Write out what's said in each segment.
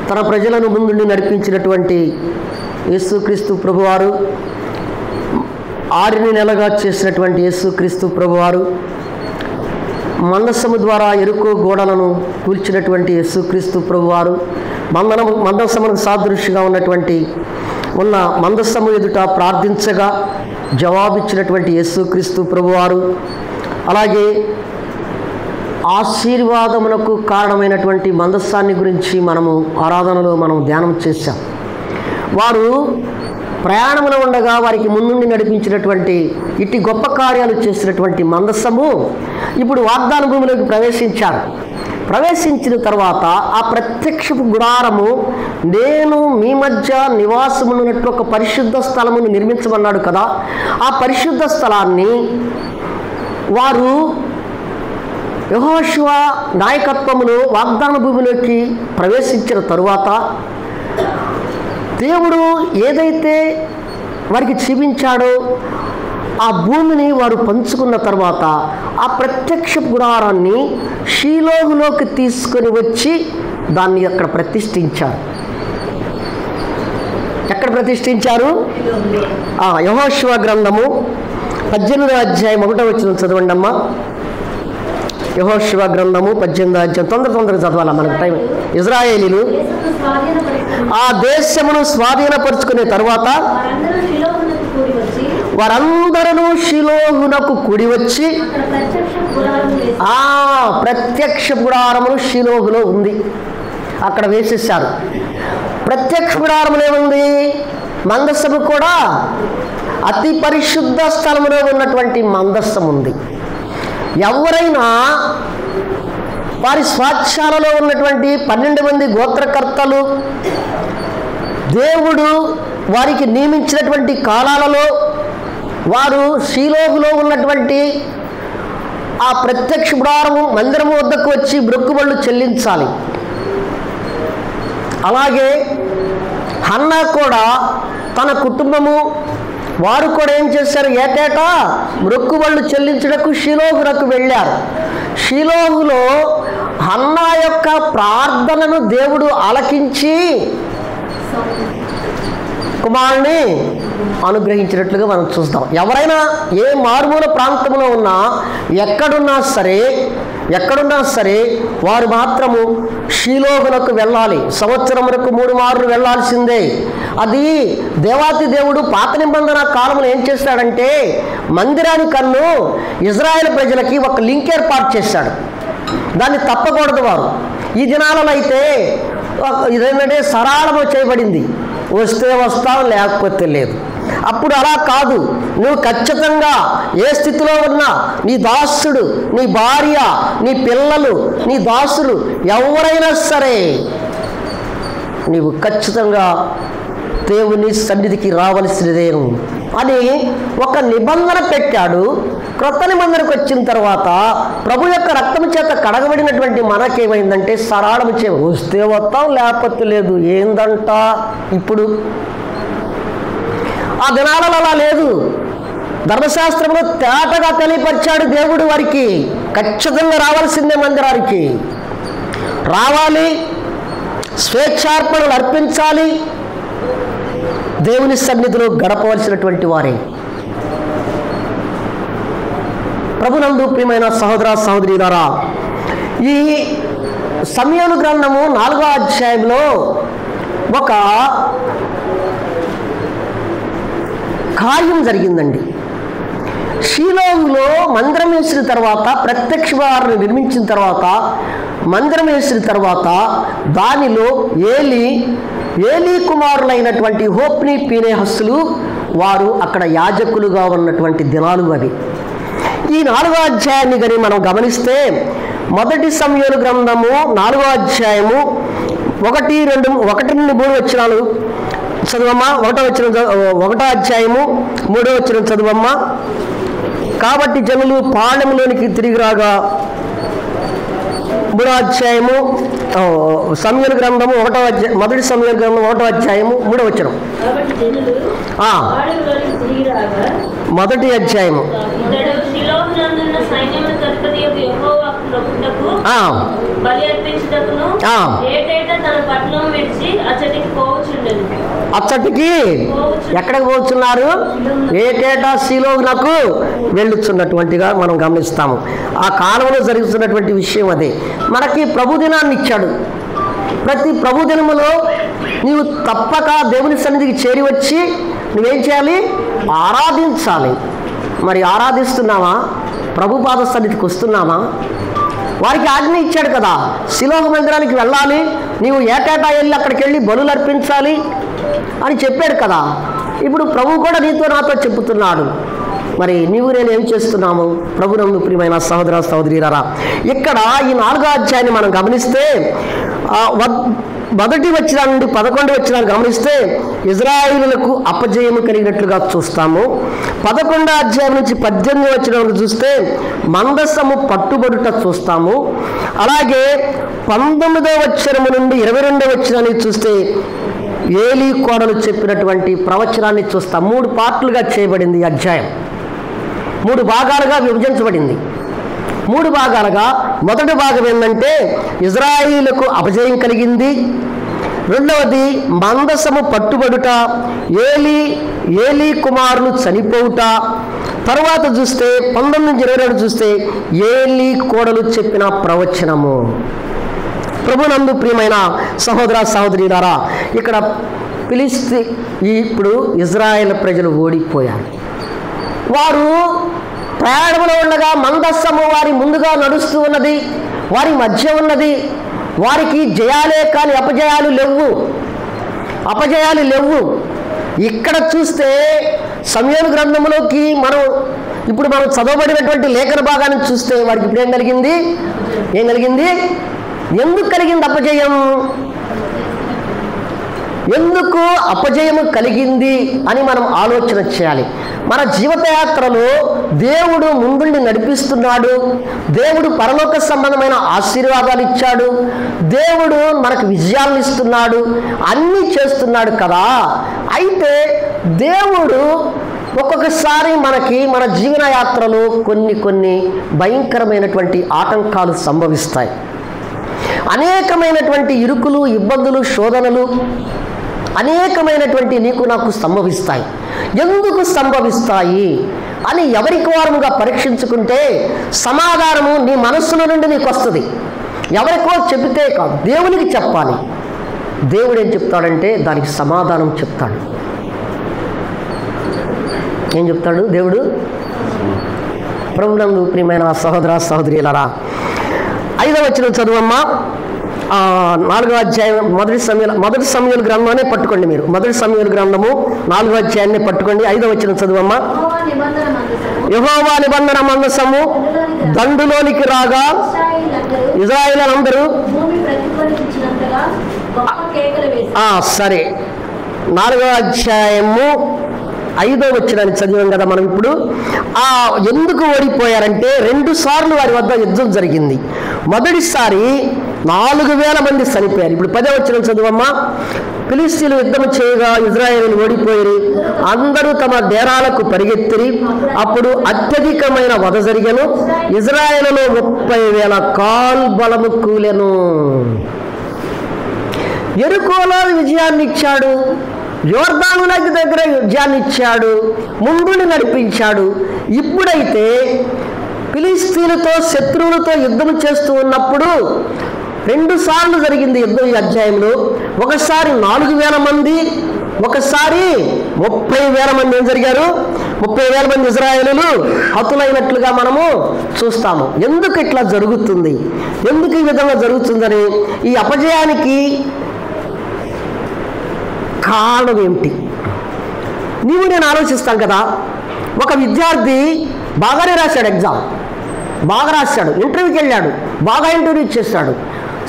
తన ప్రజలను ముందుండి నడిపించినటువంటి యేసుక్రీస్తు ప్రభువారు, 6 నెలలుగా చేసినటువంటి యేసుక్రీస్తు ప్రభువారు, మందసము ద్వారా ఎరుకో గోడలను కూల్చినటువంటి యేసుక్రీస్తు ప్రభువారు, మందసమునకు సాదృశ్యంగా ఉన్న మందసము ఎదుట ప్రార్థించగా జవాబిచ్చినటువంటి యేసుక్రీస్తు ప్రభువారు, అలాగే ఆశీర్వాదమునకు కారణమైనటువంటి మందస్సాన్ని గురించి మనము ఆరాధనలో ధ్యానం చేశాం. వారు ప్రయాణంలో ఉండగా వారికి ముందుండి నడిపించినటువంటి ఇట్టి గొప్ప కార్యాలు చేసినటువంటి మందస్సము ఇప్పుడు వాగ్దాన భూమిలోకి ప్రవేశించిన తర్వాత ఆ ప్రత్యక్షపు గుడారము, నేను మీ మధ్య నివాసమున్నట్లు ఒక పరిశుద్ధ స్థలమును నిర్మించమన్నాడు కదా, ఆ పరిశుద్ధ స్థలాన్ని వారు యెహోషువ నాయకత్వములో వాగ్దాన భూమిలోకి ప్రవేశించిన తరువాత దేవుడు ఏదైతే వారికి చూపించాడో ఆ భూమిని వారు పంచుకున్న తర్వాత ఆ ప్రత్యక్ష గుడారాన్ని షీలోహులోకి తీసుకొని వచ్చి దాన్ని అక్కడ ప్రతిష్ఠించారు. ఎక్కడ ప్రతిష్ఠించారు? యెహోషువ గ్రంథము 18వ అధ్యాయం 1వ వచనం చదవండి అమ్మా. యెహోషువ గ్రంథము 18వ అధ్యాయం తొందరగా చదవాలా, మనకు టైం. ఇజ్రాయేలీలు ఆ దేశమును స్వాధీనపరుచుకునే తరువాత వారందరూ షిలోహునకు కూడి వచ్చి, ఆ ప్రత్యక్ష గుడారమును షిలోహులో ఉంది, అక్కడ వేసేసారు. ప్రత్యక్ష గుడారములో ఏముంది? మందస్సము కూడా అతి పరిశుద్ధ స్థలములో ఉన్నటువంటి మందస్సం ఉంది. ఎవరైనా వారి స్వాచ్ఛాలలో ఉన్నటువంటి 12 మంది గోత్రకర్తలు దేవుడు వారికి నియమించినటువంటి కాలాలలో వారు షీలోహులో ఉన్నటువంటి ఆ ప్రత్యక్ష గుడారము మందిరము వద్దకు వచ్చి మొక్కుబళ్ళు చెల్లించాలి. అలాగే హన్నా కూడా తన కుటుంబము వారు కూడా ఏం చేశారు? ఏటేటా మొక్కుబళ్ళు చెల్లించుటకు షీలోహునకు వెళ్ళారు. షీలోహులో హన్నా యొక్క ప్రార్థనను దేవుడు ఆలకించి కుమారుని అనుగ్రహించినట్లుగా మనం చూస్తాం. ఎవరైనా ఏ మారుమూల ప్రాంతంలో ఉన్నా ఎక్కడున్నా సరే వారు మాత్రము షీలోహునకు వెళ్ళాలి. సంవత్సరములకు 3 మార్లు వెళ్ళాల్సిందే. అది దేవాతి దేవుడు పాత నిబంధన కాలంలో ఏం చేశాడంటే మందిరానికన్ను ఇజ్రాయేల్ ప్రజలకి ఒక లింక్ ఏర్పాటు చేశాడు. దాన్ని తప్పకూడదు వారు. ఈ దినాలలో అయితే ఇదేంటంటే సరళము చేయబడింది, వస్తే వస్తాం లేకపోతే లేదు. అప్పుడు అలా కాదు. నువ్వు ఖచ్చితంగా ఏ స్థితిలో ఉన్నా నీ దాసుడు, నీ భార్య, నీ పిల్లలు, నీ దాసులు ఎవరైనా సరే నీవు ఖచ్చితంగా దేవుని సన్నిధికి రావలసినదేను అని ఒక నిబంధన పెట్టాడు. క్రొత్త నిబంధనకు వచ్చిన తర్వాత ప్రభు యొక్క రక్తం చేత కడగబడినటువంటి మనకేమైందంటే సరళము వస్తే వస్తాం లేకపోతే లేదు. ఏందంట ఇప్పుడు? ఆ దినాలలో అలా లేదు. ధర్మశాస్త్రంలో తేటగా తెలియపరిచాడు దేవుడు. వారికి ఖచ్చితంగా రావాల్సిందే, మందిరానికి రావాలి, స్వేచ్ఛార్పణలు అర్పించాలి, దేవుని సన్నిధిలో గడపవలసినటువంటి వారే. ప్రభునందు ప్రియమైన సహోదర సహోదరీలారా, ఈ సమూయేలు గ్రంథము 4వ అధ్యాయంలో ఒక కార్యం జరిగిందండి. షీలోహులో మందిరం వేసిన తర్వాత, ప్రత్యక్ష గుడారాన్ని నిర్మించిన తర్వాత, మందిరం వేసిన తర్వాత దానిలో ఏలీ కుమారులైనటువంటి హోప్ని ఫీనెహాసులు వారు అక్కడ యాజకులుగా ఉన్నటువంటి దినాలు అవి. ఈ 4వ అధ్యాయాన్ని కానీ మనం గమనిస్తే, మొదటి సమూయేలు గ్రంథము 4వ అధ్యాయము 1 నుండి 3 వచనాలు చదువమ్మా. 1వ అధ్యాయము 3వ వచనం చదువమ్మా. కాబట్టి జనులు పాళెంలోనికి తిరిగి రాగా, 3వ అధ్యాయము సమూయేలు గ్రంథము 1వ అధ్యాయం, మొదటి సమూయేలు గ్రంథం 1వ అధ్యాయము 3వ వచనం. మొదటి అధ్యాయము అచ్చటికి ఎక్కడికి పోతున్నారు? ఏటేటా షిలోహునకు వెళ్ళుచున్నటువంటిగా మనం గమనిస్తాము. ఆ కాలంలో జరుగుతున్నటువంటి విషయం అదే. మనకి ప్రభుదినాన్ని ఇచ్చాడు. ప్రతి ప్రభుదినములో నీవు తప్పక దేవుని సన్నిధికి చేరి వచ్చి నువ్వేం చేయాలి? ఆరాధించాలి. మరి ఆరాధిస్తున్నావా? ప్రభుపాద సన్నిధికి వస్తున్నామా? వారికి ఆజ్ఞ ఇచ్చాడు కదా, షిలోహు మందిరానికి వెళ్ళాలి, నీవు ఏటేటా వెళ్ళి అక్కడికి వెళ్ళి బలులు అర్పించాలి అని చెప్పాడు కదా. ఇప్పుడు ప్రభు కూడా నీతో నాతో చెబుతున్నాడు. మరి నీవు నేను ఏం చేస్తున్నాము? ప్రభునందు ప్రియమైన సహోదర సహోదరీరారా, ఇక్కడ ఈ 4వ అధ్యాయాన్ని మనం గమనిస్తే మొదటి వచనం నుండి 11వ వచనాన్ని గమనిస్తే ఇజ్రాయేలులకు అపజయము కలిగినట్లుగా చూస్తాము. 11వ అధ్యాయం నుంచి 18వ వచనం చూస్తే మందసము పట్టుబడుట చూస్తాము. అలాగే 19వ వచనము నుండి 22వ వచనాన్ని చూస్తే ఏలీ కోడలు చెప్పినటువంటి ప్రవచనాన్ని చూస్తాం. 3 పార్ట్లుగా చేయబడింది ఈ అధ్యాయం. 3 భాగాలుగా విభజించబడింది. 3 భాగాలుగా మొదటి భాగం ఏంటంటే ఇజ్రాయేలుకు అపజయం కలిగింది, రెండవది మందసము పట్టుబడుట, ఏలీ కుమారులు చనిపోవుట, తర్వాత చూస్తే 19-22 చూస్తే ఏలీ కోడలు చెప్పిన ప్రవచనము. ప్రభునందు ప్రియమైన సహోదర సహోదరీలారా, ఇక్కడ ఇప్పుడు ఇజ్రాయేల్ ప్రజలు ఓడిపోయారు. వారు ప్రయాణంలో ఉండగా మందస్సము వారి ముందుగా నడుస్తూ ఉన్నది, వారి మధ్య ఉన్నది. వారికి జయాలే కానీ అపజయాలు లేవు. ఇక్కడ చూస్తే సమూయేలు గ్రంథంలోకి ఇప్పుడు మనం చదవబడినటువంటి లేఖన భాగాన్ని చూస్తే వారికి ఇప్పుడు ఏం కలిగింది? ఎందుకు కలిగింది అపజయం? ఎందుకు అపజయము కలిగింది అని మనం ఆలోచన చేయాలి. మన జీవితయాత్రలో దేవుడు ముందుండి నడిపిస్తున్నాడు. దేవుడు పరలోక సంబంధమైన ఆశీర్వాదాలు ఇచ్చాడు. దేవుడు మనకు విజయాలను ఇస్తున్నాడు, అన్నీ చేస్తున్నాడు కదా. అయితే దేవుడు ఒక్కొక్కసారి మన జీవన యాత్రలో కొన్ని భయంకరమైనటువంటి ఆటంకాలు సంభవిస్తాయి. అనేకమైనటువంటి ఇరుకులు, ఇబ్బందులు, శోధనలు అనేకమైనటువంటి నీకు నాకు సంభవిస్తాయి. ఎందుకు సంభవిస్తాయి అని ఎవరికి వారముగా పరీక్షించుకుంటే సమాధానము నీ మనస్సులో నుండి నీకు వస్తుంది. ఎవరికో చెబితే కాదు, దేవునికి చెప్పాలి. దేవుడు ఏం చెప్తాడంటే దానికి సమాధానం చెప్తాడు. ఏం చెప్తాడు దేవుడు? ప్రభునందు ప్రియమైన సహోదర సహోదరీలారా, 5వ వచనం చదువమ్మా. 4వ అధ్యాయం మొదటి సమూయేలు గ్రంథాన్ని పట్టుకోండి. మీరు మొదటి సమూయేలు గ్రంథము 4వ అధ్యాయాన్ని పట్టుకోండి. 5వ వచనం చదువమ్మా. యెహోవా నిబంధన మందసము దండులోనికి రాగా ఇశ్రాయేలీయులందరూ సరే 4వ అధ్యాయము 5వ వచనాన్ని చదివాం కదా మనం. ఇప్పుడు ఎందుకు ఓడిపోయారంటే 2 సార్లు వారి వద్ద యుద్ధం జరిగింది. మొదటిసారి 4,000 మంది చనిపోయారు. ఇప్పుడు 10వ వచనం చదువమ్మా. ఫిలిష్తీయులు యుద్ధం చేయగా ఇశ్రాయేలీయులు ఓడిపోయారు. అందరూ తమ డేరాలకు పరిగెత్తిరి. అప్పుడు అత్యధికమైన వధ జరిగెను. ఇశ్రాయేలులో 30,000 కాల్బలము కూలెను. యెరికోలో విజయాన్ని ఇచ్చాడు, యోర్దాను నది దగ్గర విజయాన్ని ఇచ్చాడు, ముందుని నడిపించాడు. ఇప్పుడైతే ఫిలిష్తీయులతో శత్రువులతో యుద్ధం చేస్తూ ఉన్నప్పుడు 2 సార్లు జరిగింది యుద్ధం ఈ అధ్యాయంలో. ఒకసారి 4,000 మంది, ఒకసారి 30,000 మంది ఏం జరిగారు? 30,000 మంది ఇశ్రాయేలీయులు హతులైనట్లుగా మనము చూస్తాము. ఎందుకు ఇట్లా జరుగుతుంది? ఎందుకు ఈ విధంగా జరుగుతుందని, ఈ అపజయానికి కారణం ఏమిటి? నీవు నేను ఆలోచిస్తాం కదా. ఒక విద్యార్థి బాగానే రాశాడు, ఎగ్జామ్ బాగా రాశాడు, ఇంటర్వ్యూకి వెళ్ళాడు, బాగా ఇంటర్వ్యూ చేశాడు,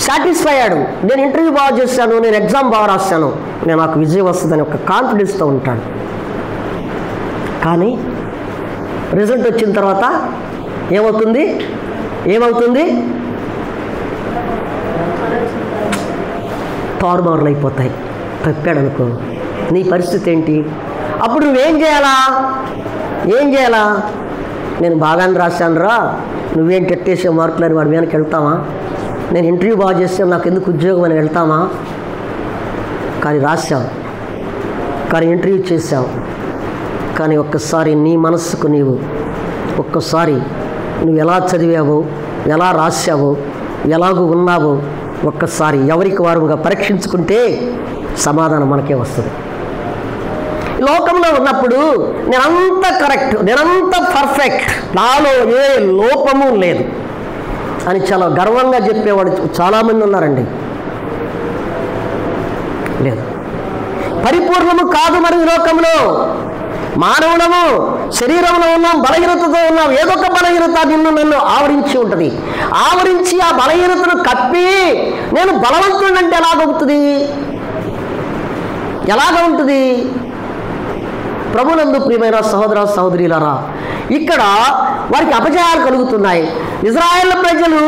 సాటిస్ఫై అయ్యాడు. నేను ఇంటర్వ్యూ బాగా చేశాను, నేను ఎగ్జామ్ బాగా రాశాను, నాకు విజయం వస్తుందని ఒక కాన్ఫిడెన్స్తో ఉంటాడు. కానీ రిజల్ట్ వచ్చిన తర్వాత ఏమవుతుంది? తారుమారులు అయిపోతాయి. తప్పాడు అనుకో, నీ పరిస్థితి ఏంటి? అప్పుడు నువ్వేం చేయాలా? నేను బాగానే రాశాను రా, నువ్వేం టెట్టేసే మార్కులని వాడి వెనక్కి వెళ్తావా? నేను ఇంటర్వ్యూ బాగా చేసాను, నాకు ఎందుకు ఉద్యోగం అని వెళ్తామా? కానీ రాశావు, కానీ ఇంటర్వ్యూ చేసావు, కానీ ఒక్కసారి నీ మనస్సుకు నీవు ఒక్కసారి నువ్వు ఎలా చదివావో, ఎలా రాశావో, ఎలాగూ ఉన్నావో ఒక్కసారి ఎవరికి వారుగా పరీక్షించుకుంటే సమాధానం మనకే వస్తుంది. లోకంలో ఉన్నప్పుడు నేనంత కరెక్ట్, నేనంత పర్ఫెక్ట్, నాలో ఏ లోపము లేదు అని చాలా గర్వంగా చెప్పేవాడు చాలామంది ఉన్నారండి. లేదు, పరిపూర్ణము కాదు మనం ఈ లోకంలో. మానవులము, శరీరంలో ఉన్నాం, బలహీనతతో ఉన్నాం. ఏదో ఒక బలహీనత నన్ను ఆవరించి ఉంటుంది. ఆవరించి ఆ బలహీనతను కప్పి నేను బలవంతుడంటే ఎలాగ ఉంటుంది? ప్రభునందు ప్రియమైన సహోదర సహోదరులారా, ఇక్కడ వారికి అపజయాలు కలుగుతున్నాయి. ఇజ్రాయేల్ ప్రజలు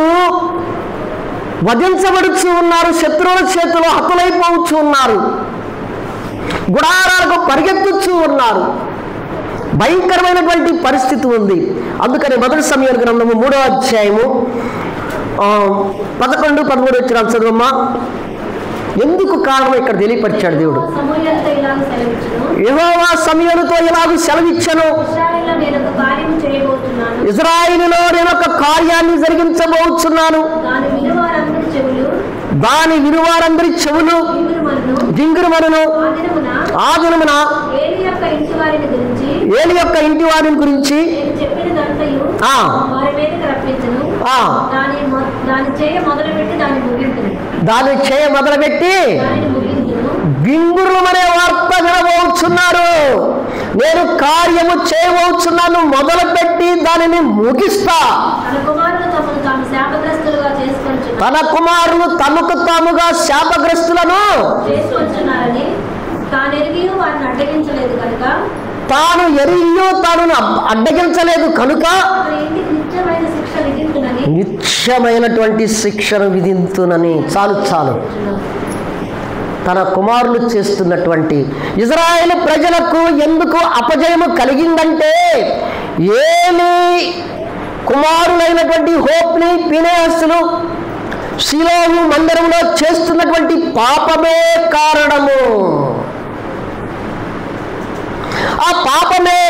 వధించబడుచు ఉన్నారు, శత్రువుల చేతిలో హతులైపోవచ్చు ఉన్నారు, గుడారాలకు పరిగెత్తుచూ ఉన్నారు. భయంకరమైనటువంటి పరిస్థితి ఉంది. అందుకని మొదటి సమూయేలు గ్రంథము 3వ అధ్యాయము 11-13 వచ్చిన చదువమ్మా. ఎందుకు కారణం ఇక్కడ తెలియపరిచాడు దేవుడు. యెహోవా సమూయేలుతో ఇలాగ సెలవిచ్చెను, ఇశ్రాయేలులో నేను ఒక కార్యాన్ని జరిగించబోతున్నాను, దాని వినువారందరి చెవులు దింగురుమనును. ఆ దినమున ఏలి యొక్క ఇంటి వారిని గురించి దాన్ని చేయ మొదలుపెట్టి గింగురుమనే వార్త వినబోచున్నారు. నేను కార్యము చేయబోచున్నాను, మొదలుపెట్టి దానిని ముగిస్తా. తన కుమారులు తమకు తాముగా శాపగ్రస్తులను తాను ఎరియో తాను అడ్డగించలేదు కనుక నిత్యమైనటువంటి శిక్షను విధింతునని. చాలు. తన కుమారులు చేస్తున్నటువంటి ఇజ్రాయేలు ప్రజలకు ఎందుకు అపజయము కలిగిందంటే, ఏలీ కుమారులైనటువంటి హోప్ని, ఫీనెహాసులు షిలోహు మందిరంలో చేస్తున్నటువంటి పాపమే కారణము. ఆ పాపమే,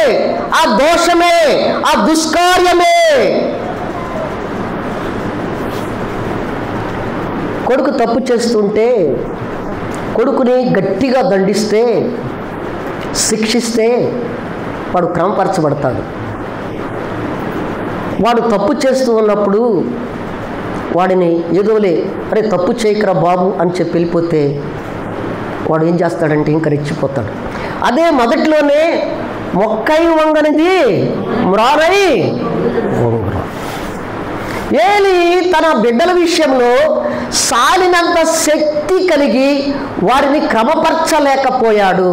ఆ దోషమే, ఆ దుష్కార్యమే. కొడుకు తప్పు చేస్తుంటే కొడుకుని గట్టిగా దండిస్తే, శిక్షిస్తే వాడు క్రమపరచబడతాడు. వాడు తప్పు చేస్తూ ఉన్నప్పుడు వాడిని ఏదోలే, అరే తప్పు చేయకరా బాబు అని చెప్పి వెళ్ళిపోతే వాడు ఏం చేస్తాడంటే ఇంకా రెచ్చిపోతాడు. అదే మొదట్లోనే మొక్కై వంగనిది మ్రానై వంగురా. ఏలీ తన బిడ్డల విషయంలో సాలినంత శక్తి కలిగి వారిని క్రమపరచలేకపోయాడు.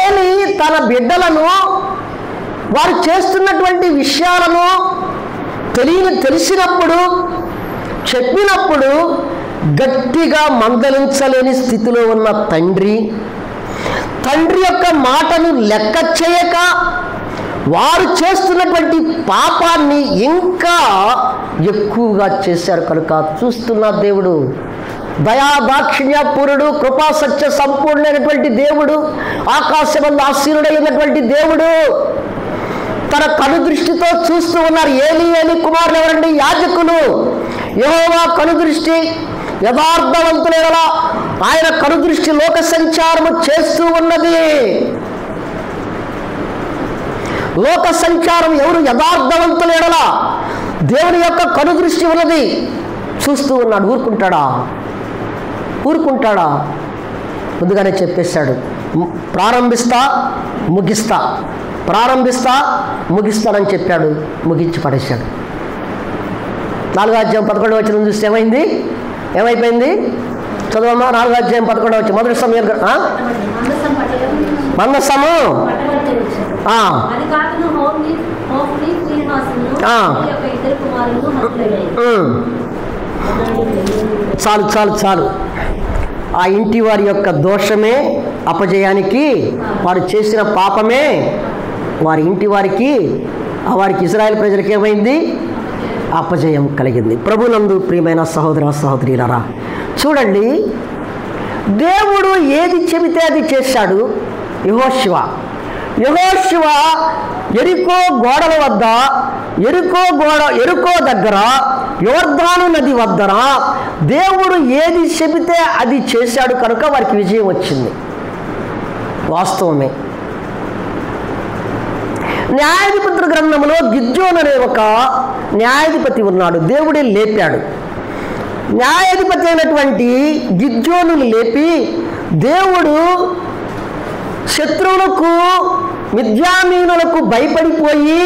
ఏలీ తన బిడ్డలను వారు చేస్తున్నటువంటి విషయాలను తెలిసినప్పుడు, చెప్పినప్పుడు గట్టిగా మందలించలేని స్థితిలో ఉన్న తండ్రి యొక్క మాటను లెక్క చేయక వారు చేస్తున్నటువంటి పాపాన్ని ఇంకా ఎక్కువగా చేశారు. కనుక చూస్తున్న దేవుడు దయాదాక్షిణ్యపూరుడు, కృపా సత్య సంపూర్ణమైనటువంటి దేవుడు, ఆకాశమందు ఆసీనుడైనటువంటి దేవుడు తన కనుదృష్టితో చూస్తూ ఉన్నారు. ఏలీ కుమారులు ఎవరండి? యాజకులు. యెహోవా కనుదృష్టి యథార్థవంతుల ఎడల ఆయన కనుదృష్టి లోక సంచారము చేస్తూ ఉన్నది. లోక సంచారం ఎవరు? యథార్థవంతుల ఎడల దేవుని యొక్క కనుదృష్టి ఉన్నది. చూస్తూ ఉన్నాడు. ఊరుకుంటాడా? ముందుగానే చెప్పేశాడు, ప్రారంభిస్తా ముగిస్తానని చెప్పాడు. ముగించి పడేశాడు. 4వ అధ్యాయం 11వ వచనం చూస్తే ఏమైపోయింది? చదవమ్మా. 4వ అధ్యాయం 11వ వచనం. మొదటి సమూయేలు మందసము చాలు చాలు చాలు. ఆ ఇంటి వారి యొక్క దోషమే అపజయానికి, వారు చేసిన పాపమే వారి ఇంటి వారికి ఇశ్రాయేలు ప్రజలకు ఏమైంది? అపజయం కలిగింది. ప్రభునందు ప్రియమైన సహోదర సహోదరులారా, చూడండి, దేవుడు ఏది చెబితే అది చేశాడు. యెహోషువ యెరికో గోడల వద్ద, యెరికో దగ్గర, యోర్దాను నది వద్దన దేవుడు ఏది చెబితే అది చేశాడు కనుక వారికి విజయం వచ్చింది. వాస్తవమే. న్యాయాధిపతుల గ్రంథంలో గిద్యోను అనే ఒక న్యాయాధిపతి ఉన్నాడు. దేవుడే లేపాడు. న్యాయాధిపతి అయినటువంటి గిద్యోనుని లేపి దేవుడు శత్రువులకు, మిద్యానీయులకు భయపడిపోయి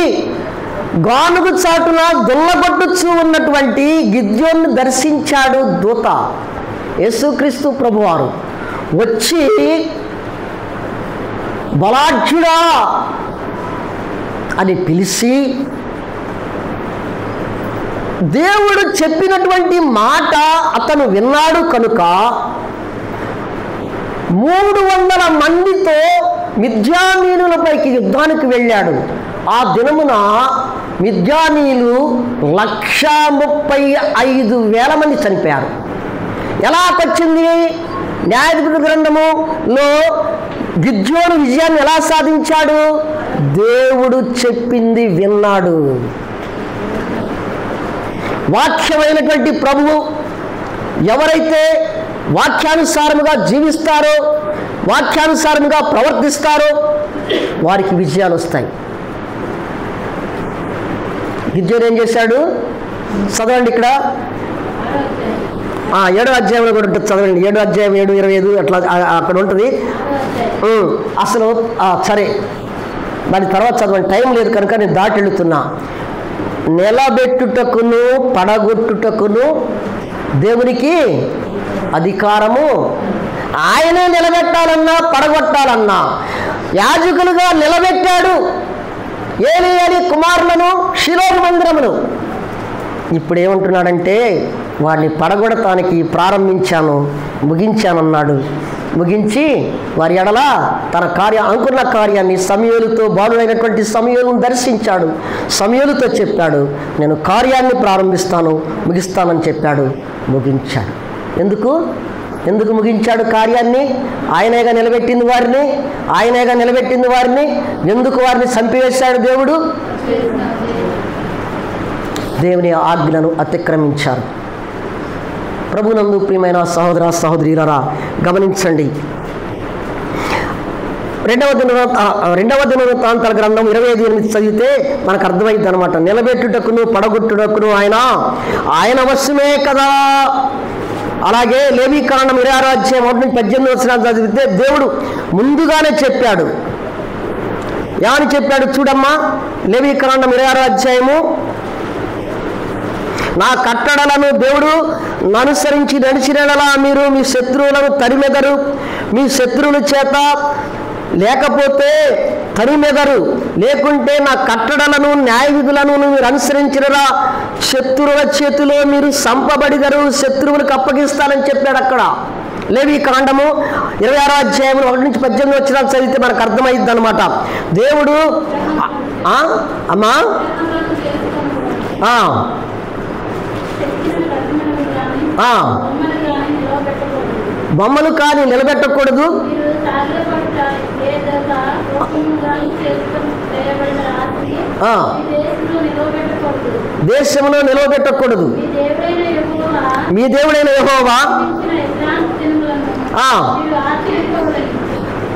గానుగు చాటున దుల్లగొట్టుచూ ఉన్నటువంటి గిద్యోను దర్శించాడు దూత. యేసుక్రీస్తు ప్రభువారు వచ్చి, బలాఢ్యుడా అని పిలిచి, దేవుడు చెప్పినటువంటి మాట అతను విన్నాడు కనుక 300 మందితో మిద్యానీయులపైకి యుద్ధానికి వెళ్ళాడు. ఆ దినమున మిద్యానీయులు 135,000 మంది చనిపోయారు. ఎలా వచ్చింది? న్యాయాధిపతుల గ్రంథములో గిద్యోను విజయాన్ని ఎలా సాధించాడు? దేవుడు చెప్పింది విన్నాడు. వాక్యమైనటువంటి ప్రభువు ఎవరైతే వాక్యానుసారముగా జీవిస్తారో, వాక్యానుసారముగా ప్రవర్తిస్తారో వారికి విజయాలు వస్తాయి. గిద్యోను ఏం చేశాడు? చదవండి ఇక్కడ 7వ అధ్యాయంలో కూడా ఉంటుంది. చదవండి, 7వ అధ్యాయం 7:25 అట్లా అక్కడ ఉంటుంది. అసలు సరే, దాని తర్వాత చదవండి, టైం లేదు కనుక నేను దాటి వెళుతున్నా. నిలబెట్టుటకును పడగొట్టుటకును దేవునికి అధికారము. ఆయనే నిలబెట్టాలన్నా పడగొట్టాలన్నా యాజకులుగా నిలబెట్టాడు ఏలీయా కుమారులను, షిలోహు మందిరమును. ఇప్పుడు ఏమంటున్నాడంటే, వాడిని పడగొడటానికి ప్రారంభించాను, ముగించానన్నాడు. ముగించి వారి ఎడల తన అనుకున్న కార్యాన్ని సమూయేలుతో, బాలుడైనటువంటి సమూయేలును దర్శించాడు. సమూయేలుతో చెప్పాడు, నేను కార్యాన్ని ప్రారంభిస్తాను, ముగిస్తానని చెప్పాడు. ముగించాడు. ఎందుకు ముగించాడు కార్యాన్ని? ఆయనేగా నిలబెట్టింది వారిని. ఎందుకు వారిని చంపివేశాడు? దేవుని ఆజ్ఞలను అతిక్రమించారు. ప్రభునందు ప్రియమైన సహోదర సహోదరులారా, గమనించండి. 2వ దినవృత్తాంతాల గ్రంథం 25:8 చదివితే మనకు అర్థమైంది అనమాట. నిలబెట్టుటకును పడగొట్టుటకును ఆయన వశమే కదా. అలాగే లేవీకాండం 26వ అధ్యాయం 1-18 చదివితే దేవుడు ముందుగానే చెప్పాడు. ఏమని చెప్పాడు చూడమ్మా? లేవీకాండం 26వ అధ్యాయము, నా కట్టడలను దేవుడు అనుసరించి నడిచినలా మీరు మీ శత్రువులను తరిమెదరు, మీ శత్రువుల చేత లేకపోతే తరిమెదరు, లేకుంటే నా కట్టడలను న్యాయ విధులను మీరు అనుసరించినరా శత్రువుల చేతిలో మీరు సంపబడిదరు, శత్రువులకు అప్పగిస్తానని చెప్పాడు. అక్కడ లేవీకాండము 26వ అధ్యాయం 1-18 చదివితే మనకు అర్థమైంది అనమాట. దేవుడు అమ్మా బొమ్మలు కానీ నిలబెట్టకూడదు, దేశంలో నిలవబెట్టకూడదు. మీ దేవుడైన యెహోవా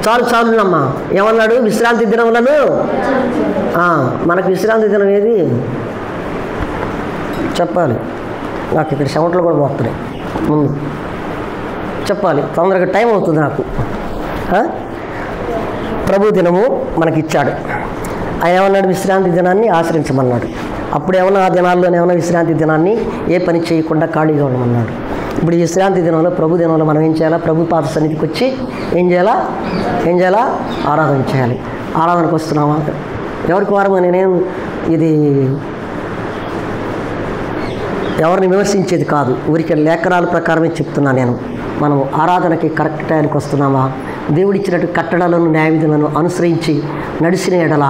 చాలునమ్మా. ఏమన్నాడు? విశ్రాంతి దినములను. మనకు విశ్రాంతి దినం ఏది చెప్పాలి. నాకు ఇక్కడ చెమటలు కూడా పోతున్నాయి. ముందు చెప్పాలి, తొందరగా టైం అవుతుంది నాకు. ప్రభు దినము మనకిచ్చాడు. ఆయన ఏమన్నాడు? విశ్రాంతి దినాన్ని ఆచరించమన్నాడు. అప్పుడేమన్నా ఆ దినాల్లోనేమన్నా విశ్రాంతి దినాన్ని ఏ పని చేయకుండా ఖాళీగా ఉండమన్నాడు. ఇప్పుడు ఈ విశ్రాంతి దినంలో, ప్రభు దినంలో మనం ఏం చేయాలా? ప్రభు పాద సన్నిధికి వచ్చి ఏం చేయాలా? ఆరాధన చేయాలి. ఆరాధనకు వస్తున్నామా? ఎవరికి వారము? నేనేం ఇది ఎవరిని విమర్శించేది కాదు, ఊరికే లేఖనాల ప్రకారమే చెప్తున్నా నేను. మనం ఆరాధనకి కరెక్ట్ టైంకి వస్తున్నామా, దేవుడిచ్చినట్టు కట్టడాలను న్యాయవిధులను అనుసరించి నడిచిన ఎడల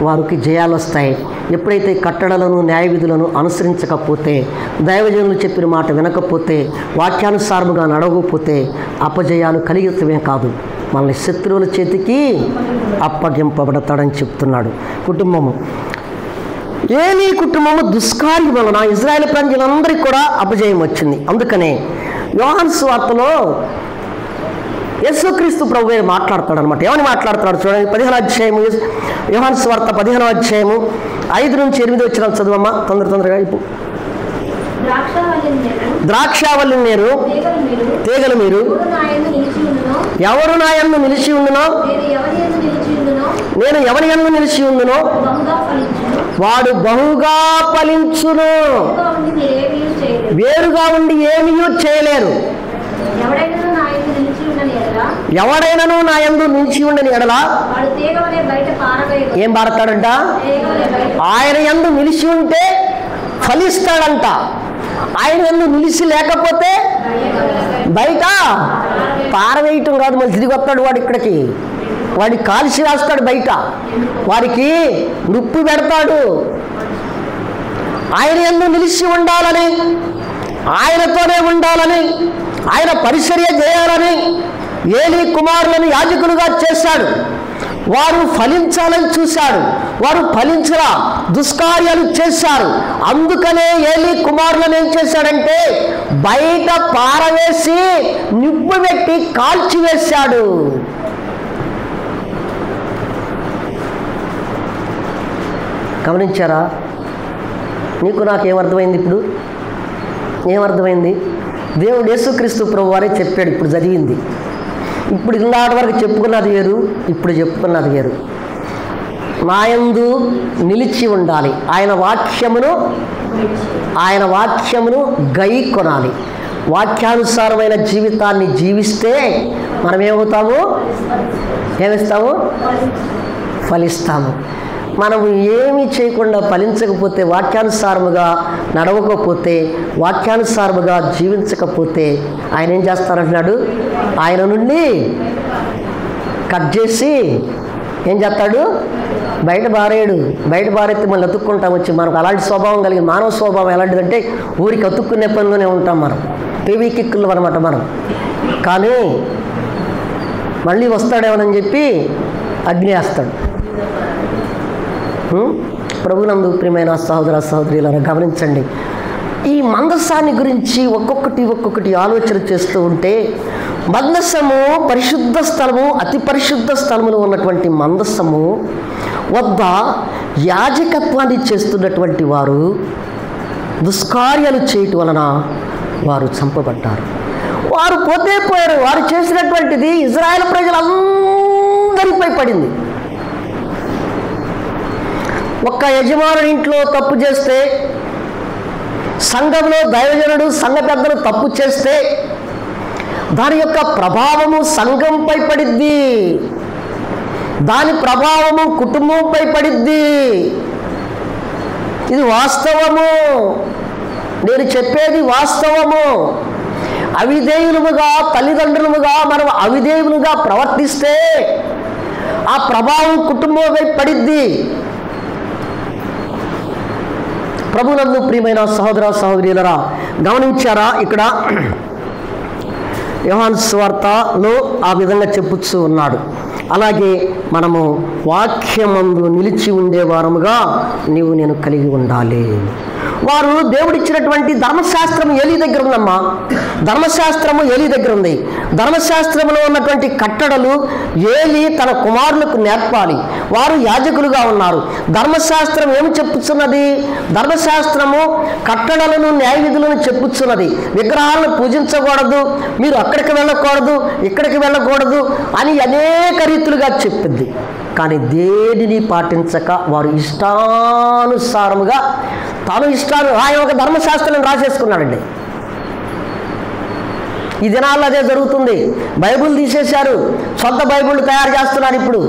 వారికి జయాలు వస్తాయి. ఎప్పుడైతే కట్టడలను న్యాయవిధులను అనుసరించకపోతే, దైవజనులు చెప్పిన మాట వినకపోతే, వాక్యానుసారముగా నడవకపోతే అపజయాలు కలిగితమే కాదు, మనల్ని శత్రువుల చేతికి అప్పగింపబడతాడని చెప్తున్నాడు. కుటుంబము, ఏలీ కుటుంబము దుష్కార్యం వలన ఇజ్రాయేల్ ప్రజలందరికీ కూడా అపజయం వచ్చింది. అందుకనే యోహాను సువార్తలో యేసుక్రీస్తు ప్రభువే మాట్లాడతాడు అనమాట. ఏమని మాట్లాడతాడు చూడండి, 15వ అధ్యాయము, యోహాను సువార్త 15వ అధ్యాయము 5 నుంచి 8 వచ్చిన చదువమ్మా తొందరగా. ఇప్పుడు ద్రాక్షావల్లి నేరు తీగలు మీరు, ఎవరు నా యందు నిలిచి ఉండునో, నేను ఎవరి యందు నిలిచి ఉండునో వాడు బహుగా ఫలించును. వేరుగా ఉండి ఏమీ చేయలేరు. ఎవడైనాను నా యందు నిలిచి ఉండని ఎడల ఏం పాడతాడంట, ఆయన యందు నిలిచి ఉంటే ఫలిస్తాడంట. ఆయన యందు నిలిచి లేకపోతే బయట పారవేయటం కాదు, మళ్ళీ తిరిగి వస్తాడు వాడు ఇక్కడికి, వాడికి కాల్చి రాస్తాడు బయట, వారికి నొప్పి పెడతాడు. ఆయన యందు నిలిచి ఉండాలని, ఆయనతోనే ఉండాలని, ఆయన పరిచర్య చేయాలని ఏలీ కుమారులను యాజకులుగా చేశాడు. వారు ఫలించాలని చూశాడు, వారు ఫలించరా దుష్కార్యాలు చేశారు. అందుకనే ఏలీ కుమారులను ఏం చేశాడంటే బయట పారవేసి నిప్పు పెట్టి కాల్చివేశాడు. గమనించారా? నీకు నాకేమర్థమైంది? ఇప్పుడు ఏమర్థమైంది? దేవుడు యేసుక్రీస్తు ప్రభు వారే చెప్పాడు. ఇప్పుడు చదివింది, ఇప్పుడు ఇలాంటి వరకు చెప్పుకున్నది వేరు, ఇప్పుడు చెప్పుకున్నది వేరు. నాయందు నిలిచి ఉండాలి, ఆయన వాక్యమును గై కొనాలి. వాక్యానుసారమైన జీవితాన్ని జీవిస్తే మనం ఏమిస్తాము? ఫలిస్తాము. మనము ఏమీ చేయకుండా ఫలించకపోతే, వాక్యానుసారముగా నడవకపోతే, వాక్యానుసారముగా జీవించకపోతే ఆయన ఏం చేస్తారంటున్నాడు? ఆయన నుండి కట్ చేసి ఏం చేస్తాడు? బయట బారేస్తే మళ్ళీ అతుక్కుంటాం వచ్చి. మనకు అలాంటి స్వభావం కలిగి, మానవ స్వభావం ఎలాంటిదంటే ఊరికి అతుక్కునే పనిలోనే ఉంటాం మనం, టీవీ కిక్కులు అనమాట మనం. కానీ మళ్ళీ వస్తాడేమోనని చెప్పి అగ్ని వేస్తాడు. ప్రభునందు ప్రియమైన సహోదర సహోదరులారా, గమనించండి. ఈ మందస్సాన్ని గురించి ఒక్కొక్కటి ఆలోచన చేస్తూ ఉంటే, మందస్సము పరిశుద్ధ స్థలము, అతి పరిశుద్ధ స్థలములో ఉన్నటువంటి మందస్సము వద్ద యాజకత్వాన్ని చేస్తున్నటువంటి వారు దుష్కార్యాలు చేయటం వలన వారు చంపబడ్డారు. వారు పోతే పోయారు. వారు చేసినటువంటిది ఇజ్రాయేల్ ప్రజలందరిపై పడింది. ఒక్క యజమానుడి ఇంట్లో తప్పు చేస్తే, సంఘంలో దైవజనుడు సంఘ పెద్దలు తప్పు చేస్తే దాని యొక్క ప్రభావము సంఘంపై పడిద్ది, దాని ప్రభావము కుటుంబంపై పడిద్ది. ఇది వాస్తవము, నేను చెప్పేది వాస్తవము. అవిధేయులుగా, తల్లిదండ్రులుగా మనం అవిధేయులుగా ప్రవర్తిస్తే ఆ ప్రభావం కుటుంబంపై పడిద్ది. ప్రభునందు ప్రియమైన సహోదర సహోదరులారా, గమనించారా? ఇక్కడ యోహాను సువార్తలో ఆ విధంగా చెప్పుతూ ఉన్నాడు. అలాగే మనము వాక్యమందు నిలిచి ఉండేవారముగా నేను కలిగి ఉండాలి. వారు దేవుడిచ్చినటువంటి ధర్మశాస్త్రం ఏలీ దగ్గర ఉందమ్మా. ధర్మశాస్త్రము ఏలీ దగ్గర ఉంది. ధర్మశాస్త్రంలో ఉన్నటువంటి కట్టడలు ఏలీ తన కుమారులకు నేర్పాలి. వారు యాజకులుగా ఉన్నారు. ధర్మశాస్త్రం ఏమి చెప్పుచున్నది? ధర్మశాస్త్రము కట్టడలను న్యాయవిధులను చెప్పుచున్నది. విగ్రహాలను పూజించకూడదు, మీరు అక్కడికి వెళ్ళకూడదు, ఇక్కడికి వెళ్ళకూడదు అని అనేక రీతులుగా చెప్పింది. కానీ దేనిని పాటించక వారు ఇష్టానుసారముగా ఆయన ఒక ధర్మశాస్త్రాన్ని రాసేసుకున్నాడండి. ఈ దినాల్లో అదే జరుగుతుంది. బైబుల్ తీసేశారు, సొంత బైబుల్ తయారు చేస్తున్నారు. ఇప్పుడు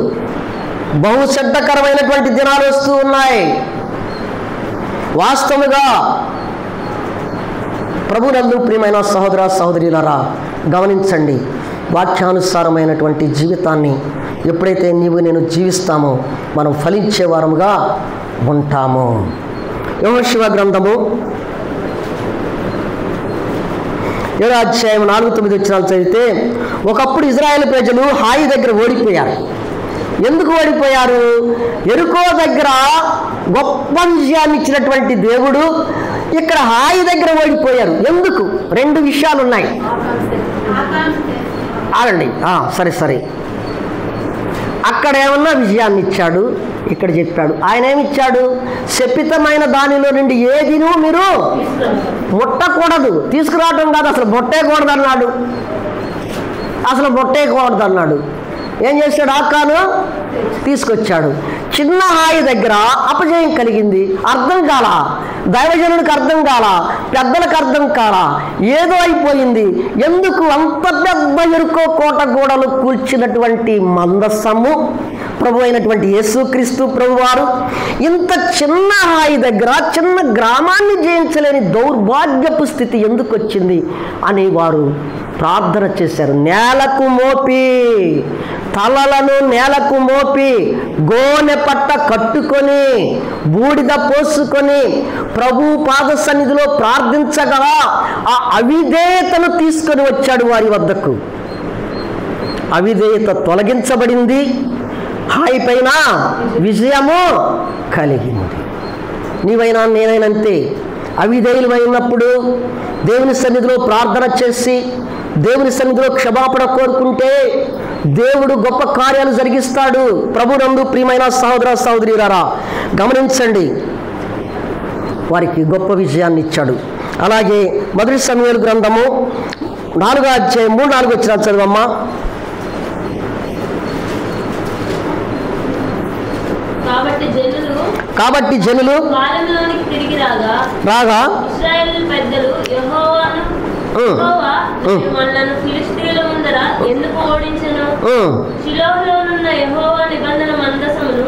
బహుశ్రద్ధకరమైనటువంటి దినాలు వస్తూ ఉన్నాయి. వాస్తవముగా ప్రభునందు ప్రియమైన సహోదర సహోదరులారా, గమనించండి. వాక్యానుసారమైనటువంటి జీవితాన్ని ఎప్పుడైతే నీవు నేను జీవిస్తామో మనం ఫలించే వారముగా ఉంటాము. యెహోషువ గ్రంథము 7వ అధ్యాయం 4-9 వచనాలు చదివితే, ఒకప్పుడు ఇజ్రాయేల్ ప్రజలు హాయి దగ్గర ఓడిపోయారు. ఎందుకు ఓడిపోయారు? యెరికో దగ్గర గొప్ప విజయాన్ని ఇచ్చినటువంటి దేవుడు ఇక్కడ హాయి దగ్గర ఓడిపోయారు. ఎందుకు? 2 విషయాలు ఉన్నాయి. ఆగండి, సరే. అక్కడ ఏమన్నా విజయాన్ని ఇచ్చాడు, ఇక్కడ చెప్పాడు. ఆయన ఏమిచ్చాడు? శపితమైన దానిలో నుండి ఏదినూ మీరు ముట్టకూడదు. తీసుకురావటం కాదు, అసలు బొట్టేయకూడదు అన్నాడు. ఏం చేశాడు? ఆకాను తీసుకొచ్చాడు. చిన్న హాయి దగ్గర అపజయం కలిగింది. అర్థం కాల, దైవజనుడికి అర్థం కాల, పెద్దలకు అర్థం కాల, ఏదో అయిపోయింది. ఎందుకు? అంత పెద్ద యెరికో కోట గోడలు కూల్చినటువంటి మందస్సము ప్రభు అయినటువంటి యేసుక్రీస్తు ప్రభువారు ఇంత చిన్న హాయి దగ్గర చిన్న గ్రామాన్ని జయించలేని దౌర్భాగ్యపు స్థితి ఎందుకు వచ్చింది అని వారు ప్రార్థన చేశారు. నేలకు మోపి, తలలను నేలకు మోపి, గోనె పట్ట కట్టుకొని, బూడిద పోసుకొని ప్రభు పాద సన్నిధిలో ప్రార్థించగా ఆ అవిధేయతను తీసుకొని వచ్చాడు వారి వద్దకు. అవిధేయత తొలగించబడింది, హాయి పైన విజయము కలిగింది. నీవైనా నేనైనంతే. అవిధేయులమైనప్పుడు దేవుని సన్నిధిలో ప్రార్థన చేసి దేవుని సన్నిధిలో క్షమాపణ కోరుకుంటే దేవుడు గొప్ప కార్యాలు జరిగిస్తాడు. ప్రభునందు ప్రియమైన సహోదర సహోదరీలారా, గమనించండి, వారికి గొప్ప విజయాన్ని ఇచ్చాడు. అలాగే 1 సమూయేలు గ్రంథము 4వ అధ్యాయం 3-4 వచనాలు చదవమ్మా. కాబట్టి జనులు రాగా ఇశ్రాయేలు పెద్దలు యెహోవా మనలను ఫిలిష్తీయుల ముందర ఎందుకు ఓడించెను? షిలోహులోనున్న యెహోవా నిబంధన మందసమును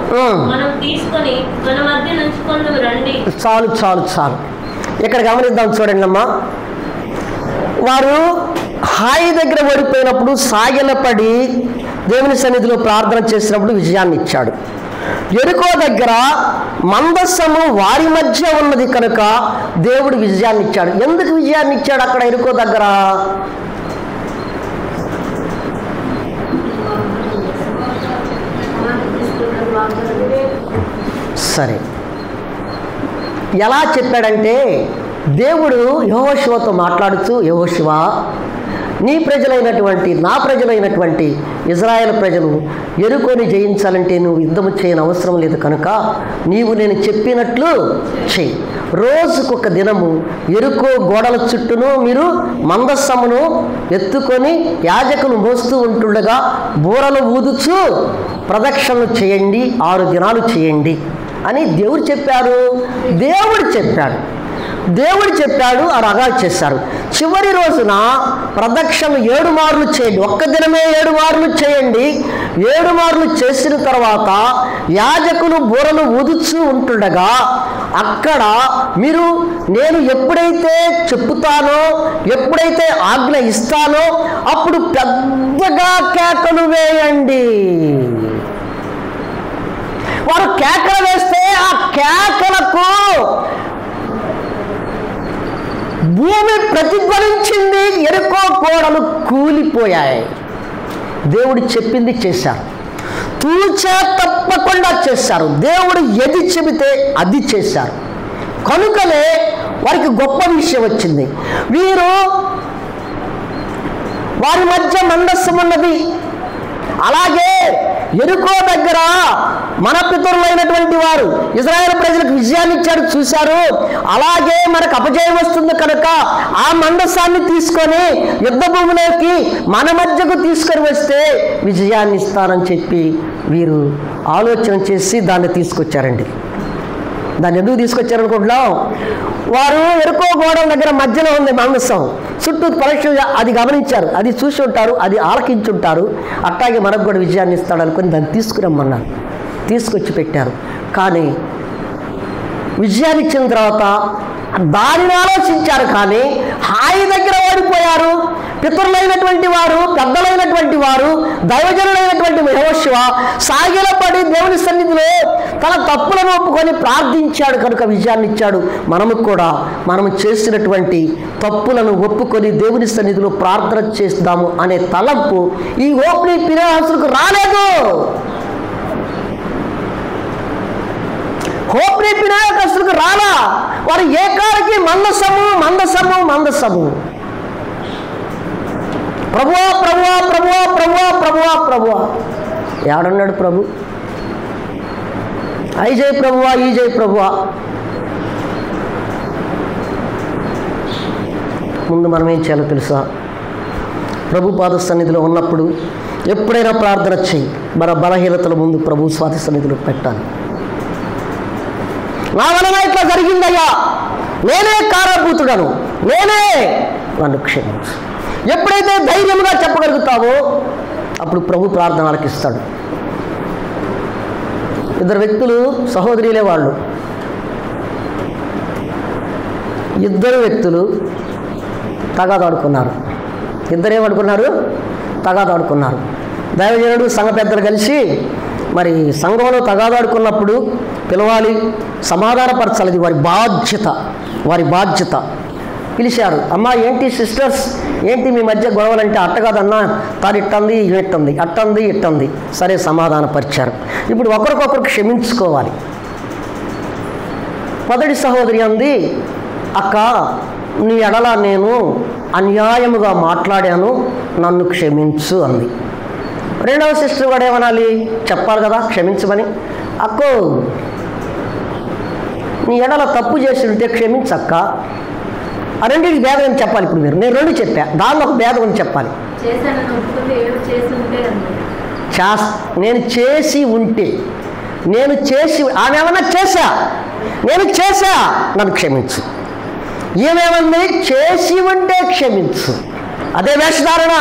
మనం తీసుకొని మన మధ్య నుంచుకొందుము రండి. చాలు. ఇక్కడ గమనిద్దాం, చూడండి అమ్మా. వారు హాయి దగ్గర ఓడిపోయినప్పుడు సాగిలపడి దేవుని సన్నిధిలో ప్రార్థన చేసినప్పుడు విజయాన్ని ఇచ్చాడు. యెరికో దగ్గర మందస్సము వారి మధ్య ఉన్నది కనుక దేవుడు విజయాన్ని ఇచ్చాడు. ఎందుకు విజయాన్ని ఇచ్చాడు అక్కడ యెరికో దగ్గర? సరే, ఎలా చెప్పాడంటే దేవుడు యెహోషువతో మాట్లాడుతూ, యెహోషువ, నీ ప్రజలైనటువంటి నా ప్రజలైనటువంటి ఇజ్రాయేల్ ప్రజలు యెరికోని జయించాలంటే నువ్వు యుద్ధము చేయని అవసరం లేదు కనుక నీవు నేను చెప్పినట్లు చెయ్యి. రోజుకొక దినము యెరికో గోడల చుట్టూను మీరు మందస్సమును ఎత్తుకొని యాజకులు మోస్తూ ఉంటుండగా బూరలు ఊదుచు ప్రదక్షిణలు చేయండి, 6 దినాలు చేయండి అని దేవుడు చెప్పాడు. అలాగా చేశారు. చివరి రోజున ప్రదక్షిణ 7 మార్లు చేయండి. ఒక్క దినమే 7 మార్లు చేయండి. 7 మార్లు చేసిన తర్వాత యాజకులు బూరలు ఊదుచూ ఉంటుండగా అక్కడ మీరు నేను ఎప్పుడైతే చెప్పుతానో, ఎప్పుడైతే ఆజ్ఞ ఇస్తానో అప్పుడు పెద్దగా కేకలు వేయండి. వారు కేకలు వేస్తే ఆ కేకలకు భూమి ప్రతిధ్వనించింది, యెరికో గోడలు కూలిపోయాయి. దేవుడు చెప్పింది చేశారు, తూచా తప్పకుండా చేశారు. దేవుడు ఏది చెబితే అది చేశారు. కనుకనే వారికి గొప్ప విషయం వచ్చింది. వారి మధ్య మందస్సం ఉన్నది. అలాగే యెరికో దగ్గర మన పితరులైనటువంటి వారు ఇశ్రాయేలు ప్రజలకు విజయాన్ని ఇచ్చారు, చూశారు. అలాగే మనకు అపజయం వస్తుంది కనుక ఆ మందస్సాన్ని తీసుకొని యుద్ధ భూమిలోకి మన మధ్యకు తీసుకొని వస్తే విజయాన్ని ఇస్తారని చెప్పి వీరు ఆలోచన చేసి దాన్ని తీసుకొచ్చారండి. దాన్ని ఎందుకు తీసుకొచ్చారనుకుంటున్నాం? వారు యెరికో గోడల దగ్గర మధ్యలో ఉంది మందస్సం, చుట్టూ పరీక్ష, అది గమనించారు, అది చూసి ఉంటారు, అది ఆలకించుంటారు. అట్లాగే మనకు కూడా విజయాన్ని ఇస్తాడు అనుకుని దాన్ని తీసుకురమ్మన్నారు, తీసుకొచ్చి పెట్టారు. కానీ విజయాన్ని ఇచ్చిన తర్వాత దానిని ఆలోచించారు, కానీ హాయి దగ్గర ఓడిపోయారు. పితరులైనటువంటి వారు, పెద్దలైనటువంటి వారు, దైవజనులైనటువంటి యెహోషువ సాగిలపడి దేవుని సన్నిధిలో తన తప్పులను ఒప్పుకొని ప్రార్థించాడు కనుక విజయాన్ని ఇచ్చాడు. మనము కూడా మనము చేసినటువంటి తప్పులను ఒప్పుకొని దేవుని సన్నిధిలో ప్రార్థన చేస్తాము అనే తలంపు ఈ హోప్ని ఫినెహాసుకు రాలేదు. హోప్ని ఫినెహాసుకు రాలా. వారు ఏకాలకి మందసము ప్రభువా ప్రభువా ప్రభువా ప్రభువా ప్రభువా ప్రభువా. ఏడన్నాడు ప్రభు? ఐ జై ప్రభువా, ఈ జై ప్రభువా. ముందు మనం ఏం చేయాలో తెలుసా? ప్రభు పాద సన్నిధిలో ఉన్నప్పుడు ఎప్పుడైనా ప్రార్థన చేయి. మన బలహీనతల ముందు ప్రభు స్వాతి సన్నిధిలో పెట్టాలి. నా వలన ఇట్లా జరిగిందయ్యా, నేనే కారణభూతుడను, నేనే, నన్ను క్షమించు. ఎప్పుడైతే ధైర్యంగా చెప్పగలుగుతావో అప్పుడు ప్రభు ప్రార్థన ఆలకిస్తాడు. ఇద్దరు వ్యక్తులు సహోదరులే వాళ్ళు. ఇద్దరు వ్యక్తులు తగాదాడుకున్నారు. ఇద్దరేమనుకున్నారు? తగాదాడుకున్నారు. దైవజనుడు సంఘ పెద్దలు కలిసి మరి సంఘంలో తగాదాడుకున్నప్పుడు పిలవాలి, సమాధానపరచాలి. వారి బాధ్యత. పిలిచారు. అమ్మ ఏంటి సిస్టర్స్, ఏంటి మీ మధ్య గొడవలంటే? అట్ట కాదన్నా, తాను ఇట్టంది ఇట్టంది, అట్టంది ఇట్టంది. సరే, సమాధానపరిచారు. ఇప్పుడు ఒకరికొకరు క్షమించుకోవాలి. మొదటి సహోదరి అంది, అక్క నీ ఎడల నేను అన్యాయముగా మాట్లాడాను, నన్ను క్షమించు అంది. రెండవ సిస్టర్ కూడా ఏమనాలి? చెప్పాలి కదా క్షమించమని. అక్కో నీ ఎడల తప్పు చేసి ఉంటే క్షమించక్క. ఆ రెండింటికి భేదం అని చెప్పాలి. ఇప్పుడు మీరు, నేను రెండు చెప్పా, దానిలో ఒక భేదం అని చెప్పాలి. నేను చేసి ఆమె ఏమన్నా చేశా, నేను చేశా, నన్ను క్షమించు. ఏమేమంది? చేసి ఉంటే క్షమించు. అదే వేషధారణ.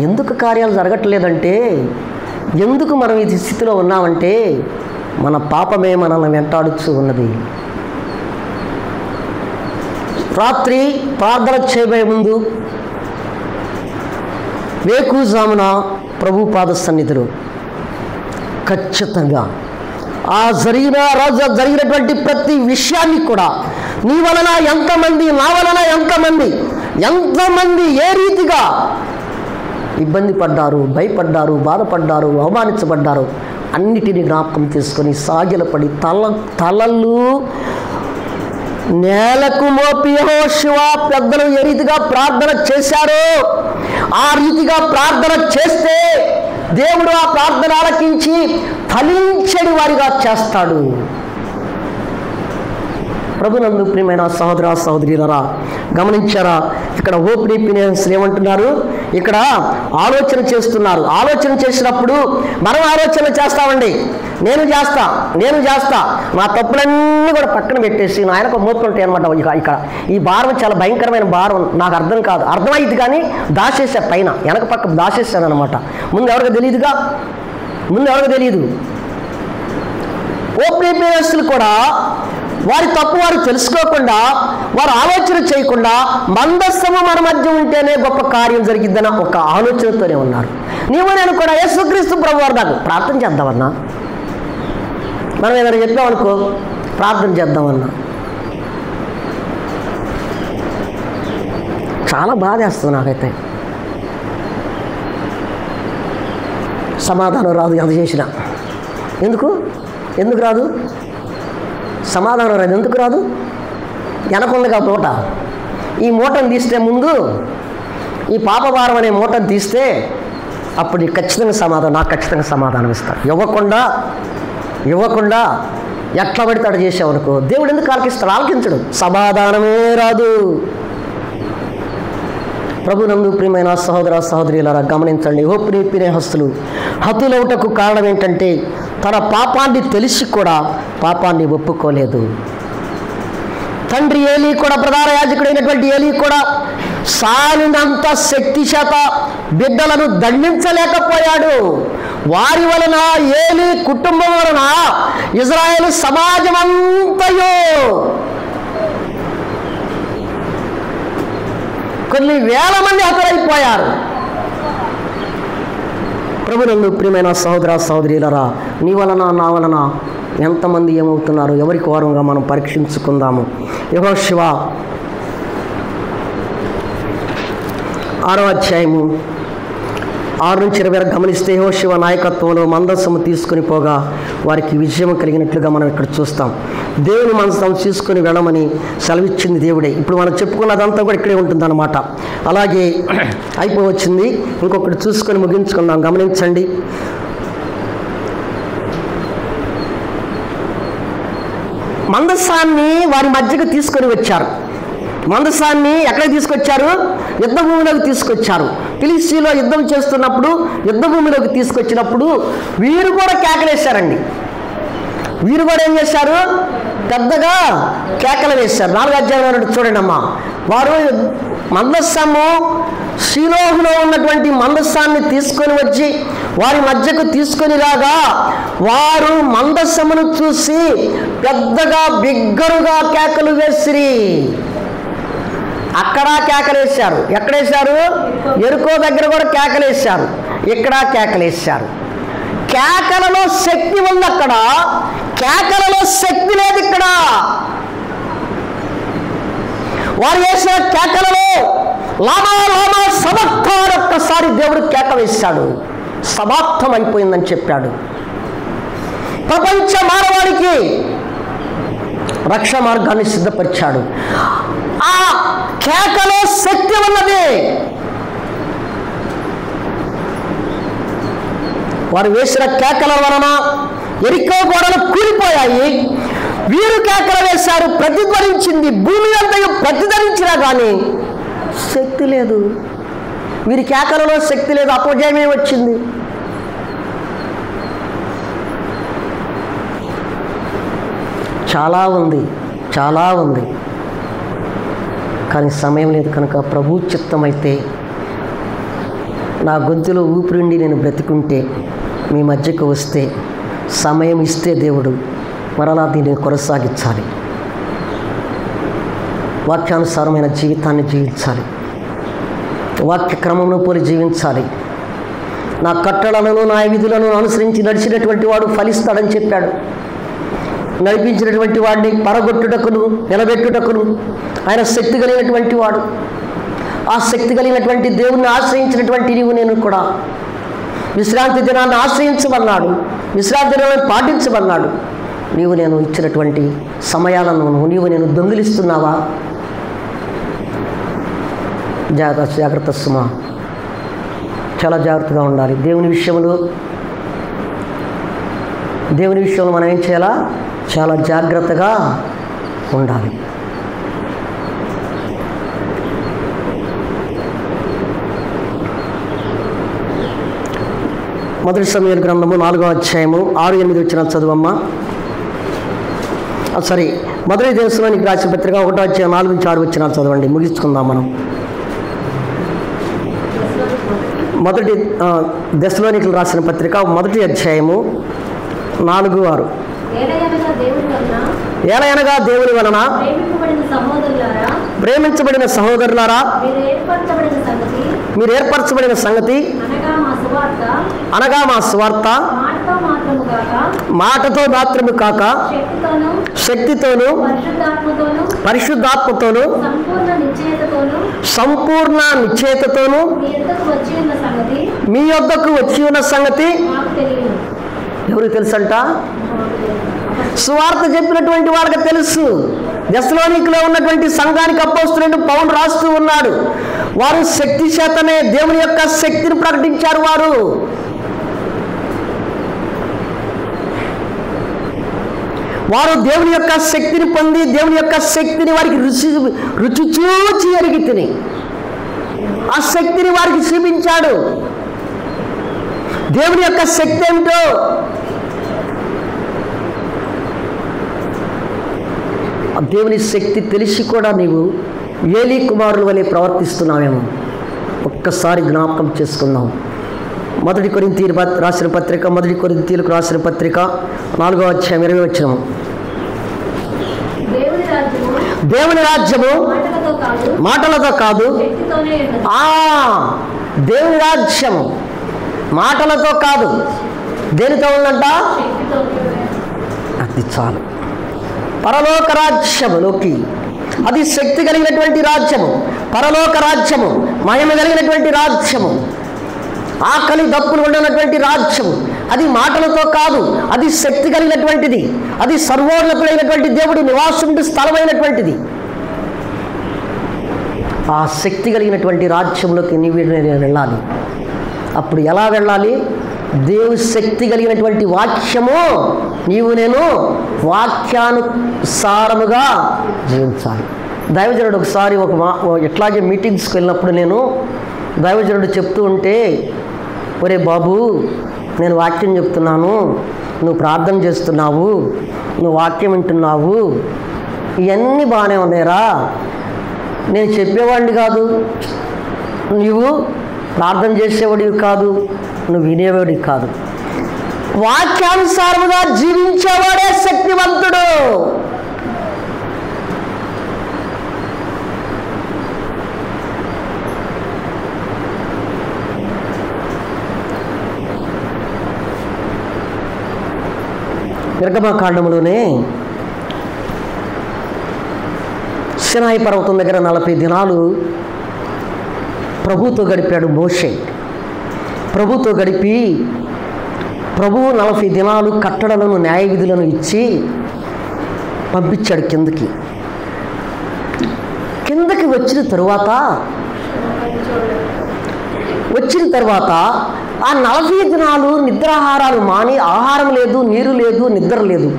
ఎందుకు కార్యాలు జరగట్లేదంటే, ఎందుకు మనం ఈ స్థితిలో ఉన్నామంటే మన పాపమే మనల్ని వెంటాడుతూ ఉన్నది. రాత్రి ప్రార్థన చేయబోయే ముందు వేకుజామున ప్రభు పాద సన్నిధిలో ఖచ్చితంగా జరిగినటువంటి ప్రతి విషయాన్ని కూడా నీ వలన ఎంతమంది, నా వలన ఎంతమంది ఏ రీతిగా ఇబ్బంది పడ్డారు, భయపడ్డారు, బాధపడ్డారు, అవమానించబడ్డారు అన్నిటినీ జ్ఞాపకం చేసుకొని సాగిలపడి తలలు నేలకు మోపి యెహోషువ పెద్దలు ఏ రీతిగా ప్రార్థన చేశారో ఆ రీతిగా ప్రార్థన చేస్తే దేవుడు ఆ ప్రార్థన ఆలకించి ఫలించడి వారిగా చేస్తాడు. ప్రభునందు ప్రియమైన సహోదర సహోదరులారా, గమనించారా? ఇక్కడ హోప్ని ఫినెహాసులు ఏమంటున్నారు? ఇక్కడ ఆలోచన చేస్తున్నారు. ఆలోచన చేసినప్పుడు మనం ఆలోచన చేస్తామండి. నేను చేస్తా నా తప్పులన్నీ కూడా పక్కన పెట్టేసి నాయనకు మోపుతుంటాయి అనమాట. ఇక్కడ ఈ భారం చాలా భయంకరమైన భారం. నాకు అర్థం కాదు, అర్థమైంది కానీ దాచేసా, పైన వెనక పక్క దాచేసాను అనమాట. ముందు ఎవరికి తెలియదు. హోప్ని ఫినెహాసులు కూడా వారి తప్పు వారు తెలుసుకోకుండా, వారు ఆలోచన చేయకుండా మందస్సము మన మధ్య ఉంటేనే గొప్ప కార్యం జరిగిద్దన్న ఒక ఆలోచనతోనే ఉన్నారు. నీవు నేను కూడా యేసుక్రీస్తు ప్రభు వారు నాకు ప్రార్థన చేద్దామన్నా, మనం ఏదైనా చెప్పామనుకో ప్రార్థన చేద్దామన్నా, చాలా బాధేస్తుంది నాకైతే. సమాధానం రాదు ఎంత చేసినా. ఎందుకు రాదు సమాధానం? రాదు. ఎందుకు రాదు? వెనకుందిగా మూట. ఈ మూటను తీస్తే ముందు, ఈ పాపభారం అనే మూటను తీస్తే అప్పుడు నాకు ఖచ్చితంగా సమాధానం ఇస్తాడు. ఇవ్వకుండా ఎట్లా పడితే అటు చేసావనుకో దేవుడు ఎందుకు ఆలకించడు. సమాధానమే రాదు. ప్రభునందు ప్రియమైన సహోదర సహోదరులారా, గమనించండి. హోప్ని ఫినెహాసులు హతులవుటకు కారణం ఏంటంటే తన పాపాన్ని తెలిసి కూడా పాపాన్ని ఒప్పుకోలేదు. తండ్రి ఏలీ కూడా, ప్రధాన యాజకుడైనటువంటి ఏలీ కూడా సాలినంత శక్తి చేత బిడ్డలను దండించలేకపోయాడు. వారి వలన, ఏలీ కుటుంబం వలన ఇజ్రాయేలు సమాజం అంతయో కొన్ని వేల మంది హతులైపోయారు. ప్రభునందు ప్రియమైన సహోదర సహోదరులారా, నీ వలన నా వలన ఎంతమంది ఏమవుతున్నారు, ఎవరికి వారంగా మనం పరీక్షించుకుందాము. యెహోషువ 6వ అధ్యాయము 6 నుంచి 20 వరకు గమనిస్తే, యెహోషువ నాయకత్వంలో మందస్సము తీసుకుని పోగా వారికి విజయం కలిగినట్లుగా మనం ఇక్కడ చూస్తాం. దేవుని మందసం తీసుకుని వెళ్ళమని సెలవిచ్చింది దేవుడే. ఇప్పుడు మనం చెప్పుకున్నదంతా కూడా ఇక్కడే ఉంటుందన్నమాట. అలాగే అయిపోవచ్చింది. ఇంకొకటి చూసుకొని ముగించుకుందాం. గమనించండి. మందసాన్ని వారి మధ్యకు తీసుకొని వచ్చారు. మందసాన్ని ఎక్కడికి తీసుకొచ్చారు? యుద్ధ భూమిలోకి తీసుకొచ్చారు. ఫిలిష్తీయులో యుద్ధం చేస్తున్నప్పుడు యుద్ధ భూమిలోకి తీసుకొచ్చినప్పుడు వీరు కూడా కేకలేశారండి. వీరు కూడా ఏం చేశారు? పెద్దగా కేకలు వేశారు. 4వ అధ్యాయంలో చూడండి అమ్మా. వారు మందస్సము షీలోహులో ఉన్నటువంటి మందస్సాన్ని తీసుకొని వచ్చి వారి మధ్యకు తీసుకొని రాగా వారు మందస్సమును చూసి పెద్దగా బిగ్గరుగా కేకలు వేసిరి. అక్కడ కేకలేశారు. ఎక్కడేశారు? ఎరుకో దగ్గర కూడా కేకలేశారు. ఇక్కడ కేకలేశారు. కేకలలో శక్తి ఉంది. అక్కడ కేకలలో శక్తి లేదు. ఇక్కడ వారు వేసిన కేకలలో లామా లామా సమాప్తం ఒక్కసారి దేవుడు కేక వేశాడు. సమాప్తం అయిపోయిందని చెప్పాడు. ప్రపంచ మానవాళికి రక్షణ మార్గాన్ని సిద్ధపరిచాడు. ఆ కేకలో శక్తి ఉన్నది. వారు వేసిన కేకల వలన ఎరికో గోడలు కూలిపోయాయి. వీరు కేకలు వేశారు, ప్రతిధ్వనించింది. భూమి అంతా ప్రతిధ్వనించినా కానీ శక్తి లేదు. వీరి కేకలలో శక్తి లేదు. అపజయమే వచ్చింది. చాలా ఉంది, చాలా ఉంది. కానీ సమయం లేదు కనుక ప్రభు చిత్తమైతే నా గొంతులో ఊపిరిండి నేను బ్రతికుంటే మీ మధ్యకు వస్తే సమయం ఇస్తే దేవుడు మరలా దీన్ని కొనసాగించాలి. వాక్యానుసారమైన జీవితాన్ని జీవించాలి. వాక్య క్రమమును పోలి జీవించాలి. నా కట్టడలను నా విధులను అనుసరించి నడిచినటువంటి వాడు ఫలిస్తాడని చెప్పాడు. నడిపించినటువంటి వాడిని పరగొట్టుటకును నిలబెట్టుటకును ఆయన శక్తి కలిగినటువంటి వాడు. ఆ శక్తి కలిగినటువంటి దేవుణ్ణి ఆశ్రయించినటువంటి నీవు నేను కూడా విశ్రాంతి దినాన్ని ఆశ్రయించమన్నాడు. విశ్రాంతి దినాన్ని పాటించమన్నాడు. నీవు నేను ఇచ్చినటువంటి సమయాలను నీవు నేను దొంగిలిస్తున్నావా? జాగ్రత్త సుమా, చాలా జాగ్రత్తగా ఉండాలి. దేవుని విషయంలో మనం ఏం చేయాలా? చాలా జాగ్రత్తగా ఉండాలి. మొదటి సమూయేలు గ్రంథము 4వ అధ్యాయము 6-8 వచ్చిన చదువమ్మా. సారీ, మొదటి దశలోనికి రాసిన పత్రిక 1వ అధ్యాయం 4-6 వచ్చిన చదవండి. ముగించుకుందాం మనం. మొదటి దశలోనికి రాసిన పత్రిక 1వ అధ్యాయము 4-6. ఏలయనగా దేవుని వలన ప్రేమించబడిన సహోదరులారా, మీరు ఏర్పరచబడిన సంగతి అనగా మా సువార్త మాటతో మాత్రము కాక శక్తితోనూ పరిశుద్ధాత్మతోనూ సంపూర్ణ నిశ్చయతతోనూ మీ యొద్దకు వచ్చి ఉన్న సంగతి ఎవరికి తెలుసంట? సువార్త చెప్పినటువంటి వాళ్ళకి తెలుసు. దెస్సలోనికలో ఉన్నటువంటి సంఘానికి అపోస్తలుడైన పౌలు రాస్తూ ఉన్నాడు. వారు శక్తి చేతనే దేవుని యొక్క శక్తిని ప్రకటించారు. వారు దేవుని యొక్క శక్తిని పొంది దేవుని యొక్క శక్తిని వారికి రుచి చూచి ఎరిగి తిని ఆ శక్తిని వారికి చూపించాడు. దేవుని యొక్క శక్తి ఏమిటో దేవుని శక్తి తెలిసి కూడా నీవు ఏలీ కుమారుల వలె ప్రవర్తిస్తున్నామేమో ఒక్కసారి జ్ఞాపకం చేసుకుందాం. 1 కొరింథీయులకు రాసిన పత్రిక 1 కొరింథీయులకు రాసిన పత్రిక 4వ అధ్యాయం 20వ వచనం. దేవుని రాజ్యము మాటలతో కాదు, దేవుని రాజ్యము మాటలతో కాదు, దేనితో ఉందంట? అది చాలు. పరలోక రాజ్యములోకి, అది శక్తి కలిగినటువంటి రాజ్యము, పరలోక రాజ్యము, మహిమ కలిగినటువంటి రాజ్యము, ఆకలి దప్పులు ఉండనటువంటి రాజ్యము. అది మాటలతో కాదు, అది శక్తి కలిగినటువంటిది, అది సర్వోన్నతుడైనటువంటి దేవుడు నివాసం స్థలమైనటువంటిది. ఆ శక్తి కలిగినటువంటి రాజ్యంలోకి నీవు నేను వెళ్ళాలి. అప్పుడు ఎలా వెళ్ళాలి? దేవుని శక్తి కలిగినటువంటి వాక్యము నీవు నేను వాక్యానుసారముగా జీవించాలి. దైవజనుడు ఒకసారి ఎట్లాగే మీటింగ్స్కి వెళ్ళినప్పుడు నేను దైవజనుడు చెప్తూ ఉంటే, ఒరే బాబు, నేను వాక్యం చెప్తున్నాను, నువ్వు ప్రార్థన చేస్తున్నావు, నువ్వు వాక్యం వింటున్నావు, ఇవన్నీ బాగానే ఉన్నాయిరా, నేను చెప్పేవాడిని కాదు, నువ్వు ప్రార్థన చేసేవాడివి కాదు, నువ్వు వినేవాడివి కాదు, వాక్యానుసారముగా జీవించేవాడే శక్తివంతుడు. నిర్గమకాండములోనే సినాయి పర్వతం దగ్గర 40 దినాలు ప్రభువుతో గడిపాడు మోషే. ప్రభువుతో గడిపి ప్రభువు 40 దినాలు కట్టడలను, న్యాయ విధులను ఇచ్చి పంపించాడు కిందకి. వచ్చిన తరువాత ఆ 40 దినాలు నిద్రాహారాలు మాని, ఆహారం లేదు, నీరు లేదు, నిద్ర లేదు,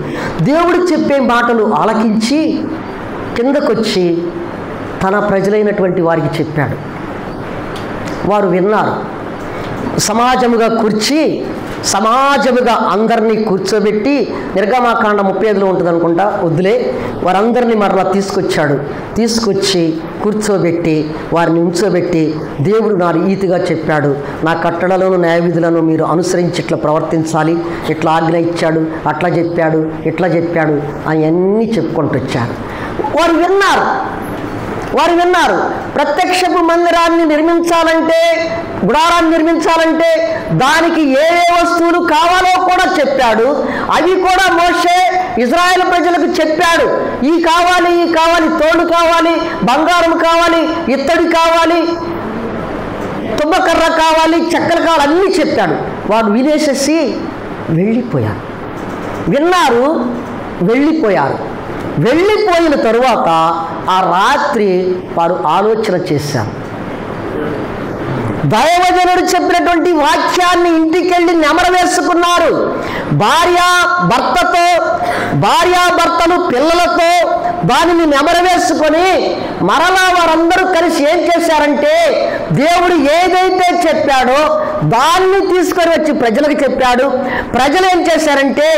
దేవుడు చెప్పే మాటలు ఆలకించి కిందకొచ్చి తన ప్రజలైనటువంటి వారికి చెప్పాడు. వారు విన్నారు. సమాజముగా అందరినీ కూర్చోబెట్టి, నిర్గమాకాండ 35లో ఉంటుంది అనుకుంటా, వద్దులే, వారందరినీ మరలా తీసుకొచ్చి కూర్చోబెట్టి వారిని ఉంచోబెట్టి, దేవుడు నా రీతిగా చెప్పాడు, నా కట్టడలను, న్యాయ విధులను మీరు అనుసరించి ఇట్లా ప్రవర్తించాలి, ఇట్లా ఆజ్ఞ ఇచ్చాడు, అట్లా చెప్పాడు, ఇట్లా చెప్పాడు అవన్నీ చెప్పుకుంటూ వచ్చారు. వారు విన్నారు. ప్రత్యక్షపు మందిరాన్ని నిర్మించాలంటే, గుడారాన్ని నిర్మించాలంటే దానికి ఏ వస్తువులు కావాలో కూడా చెప్పాడు. అవి కూడా మోషే ఇజ్రాయేల్ ప్రజలకు చెప్పాడు. ఈ కావాలి, తోడు కావాలి, బంగారం కావాలి, ఇత్తడి కావాలి, తుమ్మకర్ర కావాలి, చెక్కలు కావాలి, అన్నీ చెప్పాడు. వారు వినేసేసి వెళ్ళిపోయిన తరువాత ఆ రాత్రి వారు ఆలోచన చేశారు. దైవజనుడు చెప్పినటువంటి వాక్యాన్ని ఇంటికెళ్ళి నెమరవేసుకున్నారు. భార్యాభర్తలు పిల్లలతో దానిని నెమరవేసుకొని మరలా వారందరూ కలిసి ఏం చేశారంటే, దేవుడు ఏదైతే చెప్పాడో దాన్ని తీసుకొని వచ్చి ప్రజలకు చెప్పాడు. ప్రజలు ఏం చేశారంటే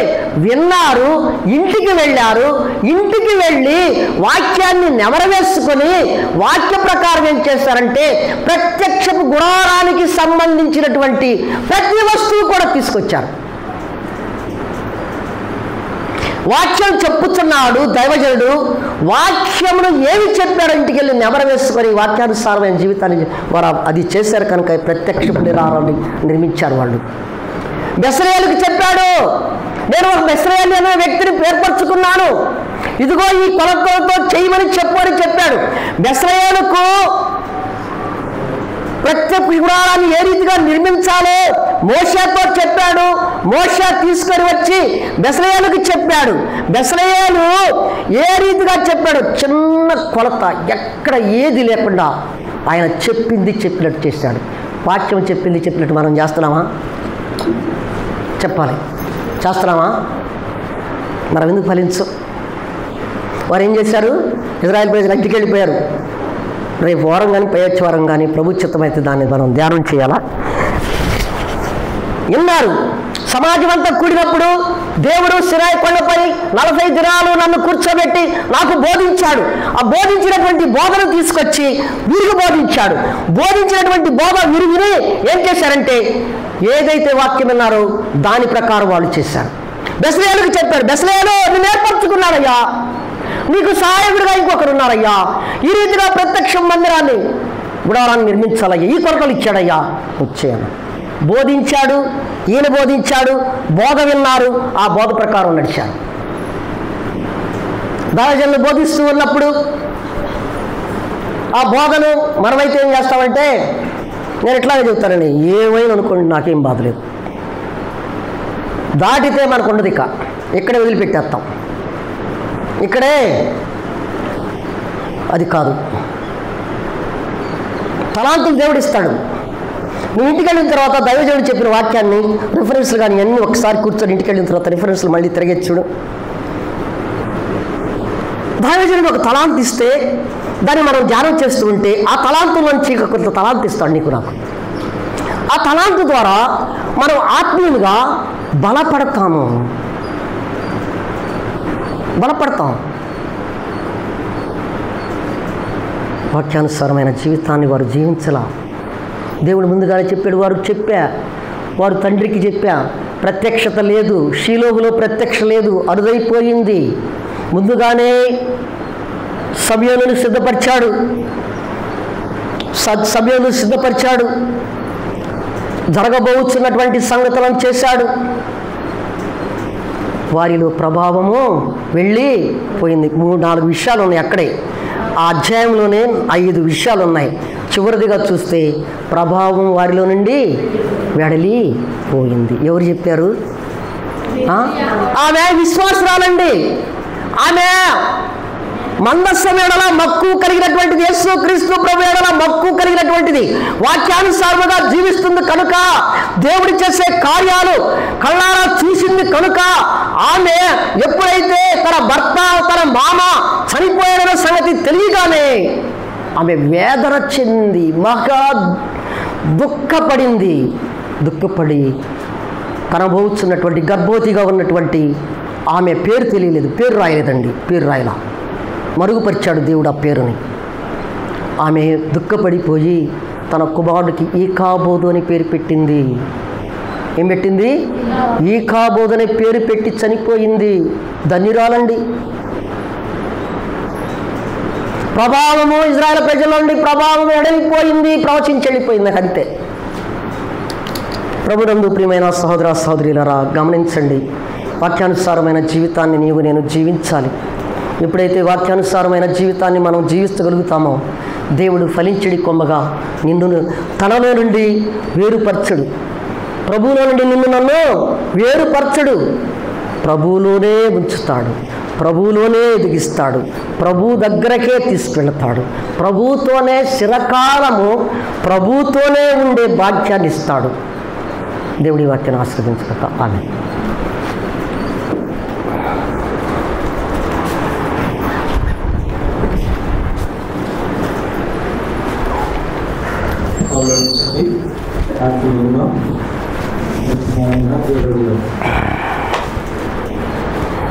విన్నారు, ఇంటికి వెళ్ళారు. ఇంటికి వెళ్ళి వాక్యాన్ని నెమరవేసుకొని వాక్య ప్రకారం ఏం చేశారంటే ప్రత్యక్షపు గుడారానికి సంబంధించినటువంటి ప్రతి వస్తువు కూడా తీసుకొచ్చారు. వాక్యం చెప్పుతున్నాడు దైవజనుడు. వాక్యమును ఏమి చెప్పాడు? ఇంటికి వెళ్ళి నెమరవేసుకొని వాక్యానుసారమైన జీవితాన్ని వారు అది చేశారు. కనుక ప్రత్యక్షపు గుడారాన్ని నిర్మించారు. వాళ్ళు బెసలేలుకు చెప్పాడు, నేను ఒక బెసలేలు అనే వ్యక్తిని ఏర్పరచుకున్నాను, ఇదిగో ఈ కొలతలతో చేయమని చెప్పాడు. బెసలేలుకు ప్రత్యక్ష గుడారాన్ని ఏ రీతిగా నిర్మించాలో మోషేతో చెప్పాడు. మోషే తీసుకొని వచ్చి బెసలేలుకు చెప్పాడు. బెసలేలు ఏ రీతిగా చెప్పాడు? చిన్న కొలత, ఎక్కడ ఏది లేకుండా ఆయన చెప్పినట్టు చేశాడు. వాక్యం చెప్పినట్టు మనం చేస్తున్నామా? చెప్పాలి, చేస్తున్నామా? మనం ఎందుకు ఫలించు? వారు ఏం చేశారు? ఇజ్రాయేల్ ప్రజలు ఇంటికి వెళ్ళిపోయారు. రేపు వారం కానీ పైవచ్చి వారం కానీ ప్రభు చిత్తమైతే దాన్ని మనం ధ్యానం చేయాలా? విన్నారు. సమాజం అంతా కూడినప్పుడు దేవుడు సినాయి కొండపై 40 దినాలు నన్ను కూర్చోబెట్టి నాకు బోధించాడు. ఆ బోధించినటువంటి బోధను తీసుకొచ్చి వీరికి బోధించాడు. బోధించినటువంటి బోధ విరిగిని ఏం చేశారంటే ఏదైతే వాక్యం విన్నారో దాని ప్రకారం వాళ్ళు చేశారు. బెస్లేయులకు చెప్పాడు, బెస్లేయులు నేను ఏర్పరచుకున్నానయ్యా, నీకు సహాయకుడిగా ఇంకొకరు ఉన్నారయ్యా, ఈ రీతిగా ప్రత్యక్ష మందిరాన్ని గుడారాన్ని నిర్మించాలయ్యా, ఈ కొరకలు ఇచ్చాడయ్యా, వచ్చేయను. బోధించాడు, ఈయన బోధించాడు, బోధ విన్నారు, ఆ బోధ ప్రకారం నడిచారు. దైవజనులు బోధిస్తూ ఉన్నప్పుడు ఆ బోధను మనమైతే ఏం చేస్తామంటే, నేను ఇట్లాగే చెబుతానని ఏమైనా అనుకోండి నాకేం బాధ లేదు, దాటితే మనకు ఉండదు, ఇక్కడే వదిలిపెట్టేస్తాం, ఇక్కడే అది కాదు. తలాంతులు దేవుడు ఇస్తాడు. నువ్వు ఇంటికి వెళ్ళిన తర్వాత దైవజనుడు చెప్పిన వాక్యాన్ని రిఫరెన్స్లు కానీ అన్నీ ఒకసారి కూర్చొని ఇంటికి వెళ్ళిన తర్వాత రిఫరెన్స్లు మళ్ళీ తిరగచ్చుడు. దైవజనుడు ఒక తలాంతు ఇస్తే దాన్ని మనం ధ్యానం చేస్తూ ఉంటే ఆ తలాంతు నుంచి కొంత తలాంతు ఇస్తాడు నీకు నాకు. ఆ తలాంతు ద్వారా మనం ఆత్మీయులుగా బలపడతాం. వాక్యానుసారమైన జీవితాన్ని వారు జీవించలా. దేవుడు ముందుగానే చెప్పాడు, వారు తండ్రికి చెప్పా, ప్రత్యక్షత లేదు, షీలోహులో ప్రత్యక్ష లేదు, అరుదైపోయింది. ముందుగానే సమయాలను సిద్ధపరిచాడు, జరగబోతున్నటువంటి సంగతులను చేశాడు. వారిలో ప్రభావము వెళ్ళిపోయింది. 3-4 విషయాలు ఉన్నాయి అక్కడే. ఆ అధ్యాయంలోనే 5 విషయాలు ఉన్నాయి. చివరిదిగా చూస్తే ప్రభావం వారిలో నుండి వెడలిపోయింది. ఎవరు చెప్పారు? ఆమె విశ్వాసురాలండి. ఆమె మందస్సం ఎడల మక్కువ కలిగినటువంటిది, యేసు క్రీస్తు ప్రభు ఎడల మక్కువ కలిగినటువంటిది, వాక్యానుసారముగా జీవిస్తుంది కనుక, దేవుడు చేసే కార్యాలు కళ్ళారా చూసింది కనుక, ఆమె ఎప్పుడైతే తన భర్త తన మామ చనిపోయాడన్న సంగతి తెలియగానే ఆమె వేదన చెంది మహా దుఃఖపడి కనబోతున్నటువంటి గర్భవతిగా ఉన్నటువంటి ఆమె పేరు తెలియలేదు, పేరు రాయలా, మరుగుపరిచాడు దేవుడు ఆ పేరుని. ఆమె దుఃఖపడిపోయి తన కుమారుడికి ఈకాబోధు అని పేరు పెట్టింది. ఏం పెట్టింది? ఈకాబోధు అనే పేరు పెట్టి చనిపోయింది. ధన్యురాలండి. ప్రభావము ఇజ్రాయేల్ ప్రజల నుండి ప్రభావం ఎడలిపోయింది, ప్రవచించి వెళ్ళిపోయింది. అంతే. ప్రభునందు ప్రియమైన సహోదర సహోదరులారా, గమనించండి, వాక్యానుసారమైన జీవితాన్ని నేను జీవించాలి. ఎప్పుడైతే వాక్యానుసారమైన జీవితాన్ని మనం జీవించగలుగుతామో దేవుడు ఫలించడి కొమ్మగా నిన్ను తనలో నుండి వేరుపరచడు. ప్రభువులో నుండి నన్ను వేరుపరచడు. ప్రభువులోనే ఉంచుతాడు, ప్రభువులోనే ఎదిగిస్తాడు, ప్రభువు దగ్గరకే తీసుకెళ్తాడు, ప్రభువుతోనే చిరకాలము ప్రభువుతోనే ఉండే భాగ్యాన్ని ఇస్తాడు. దేవుడి వాక్యాన్ని ఆశీర్వదించక. ఆమేన్. ఆలోచించి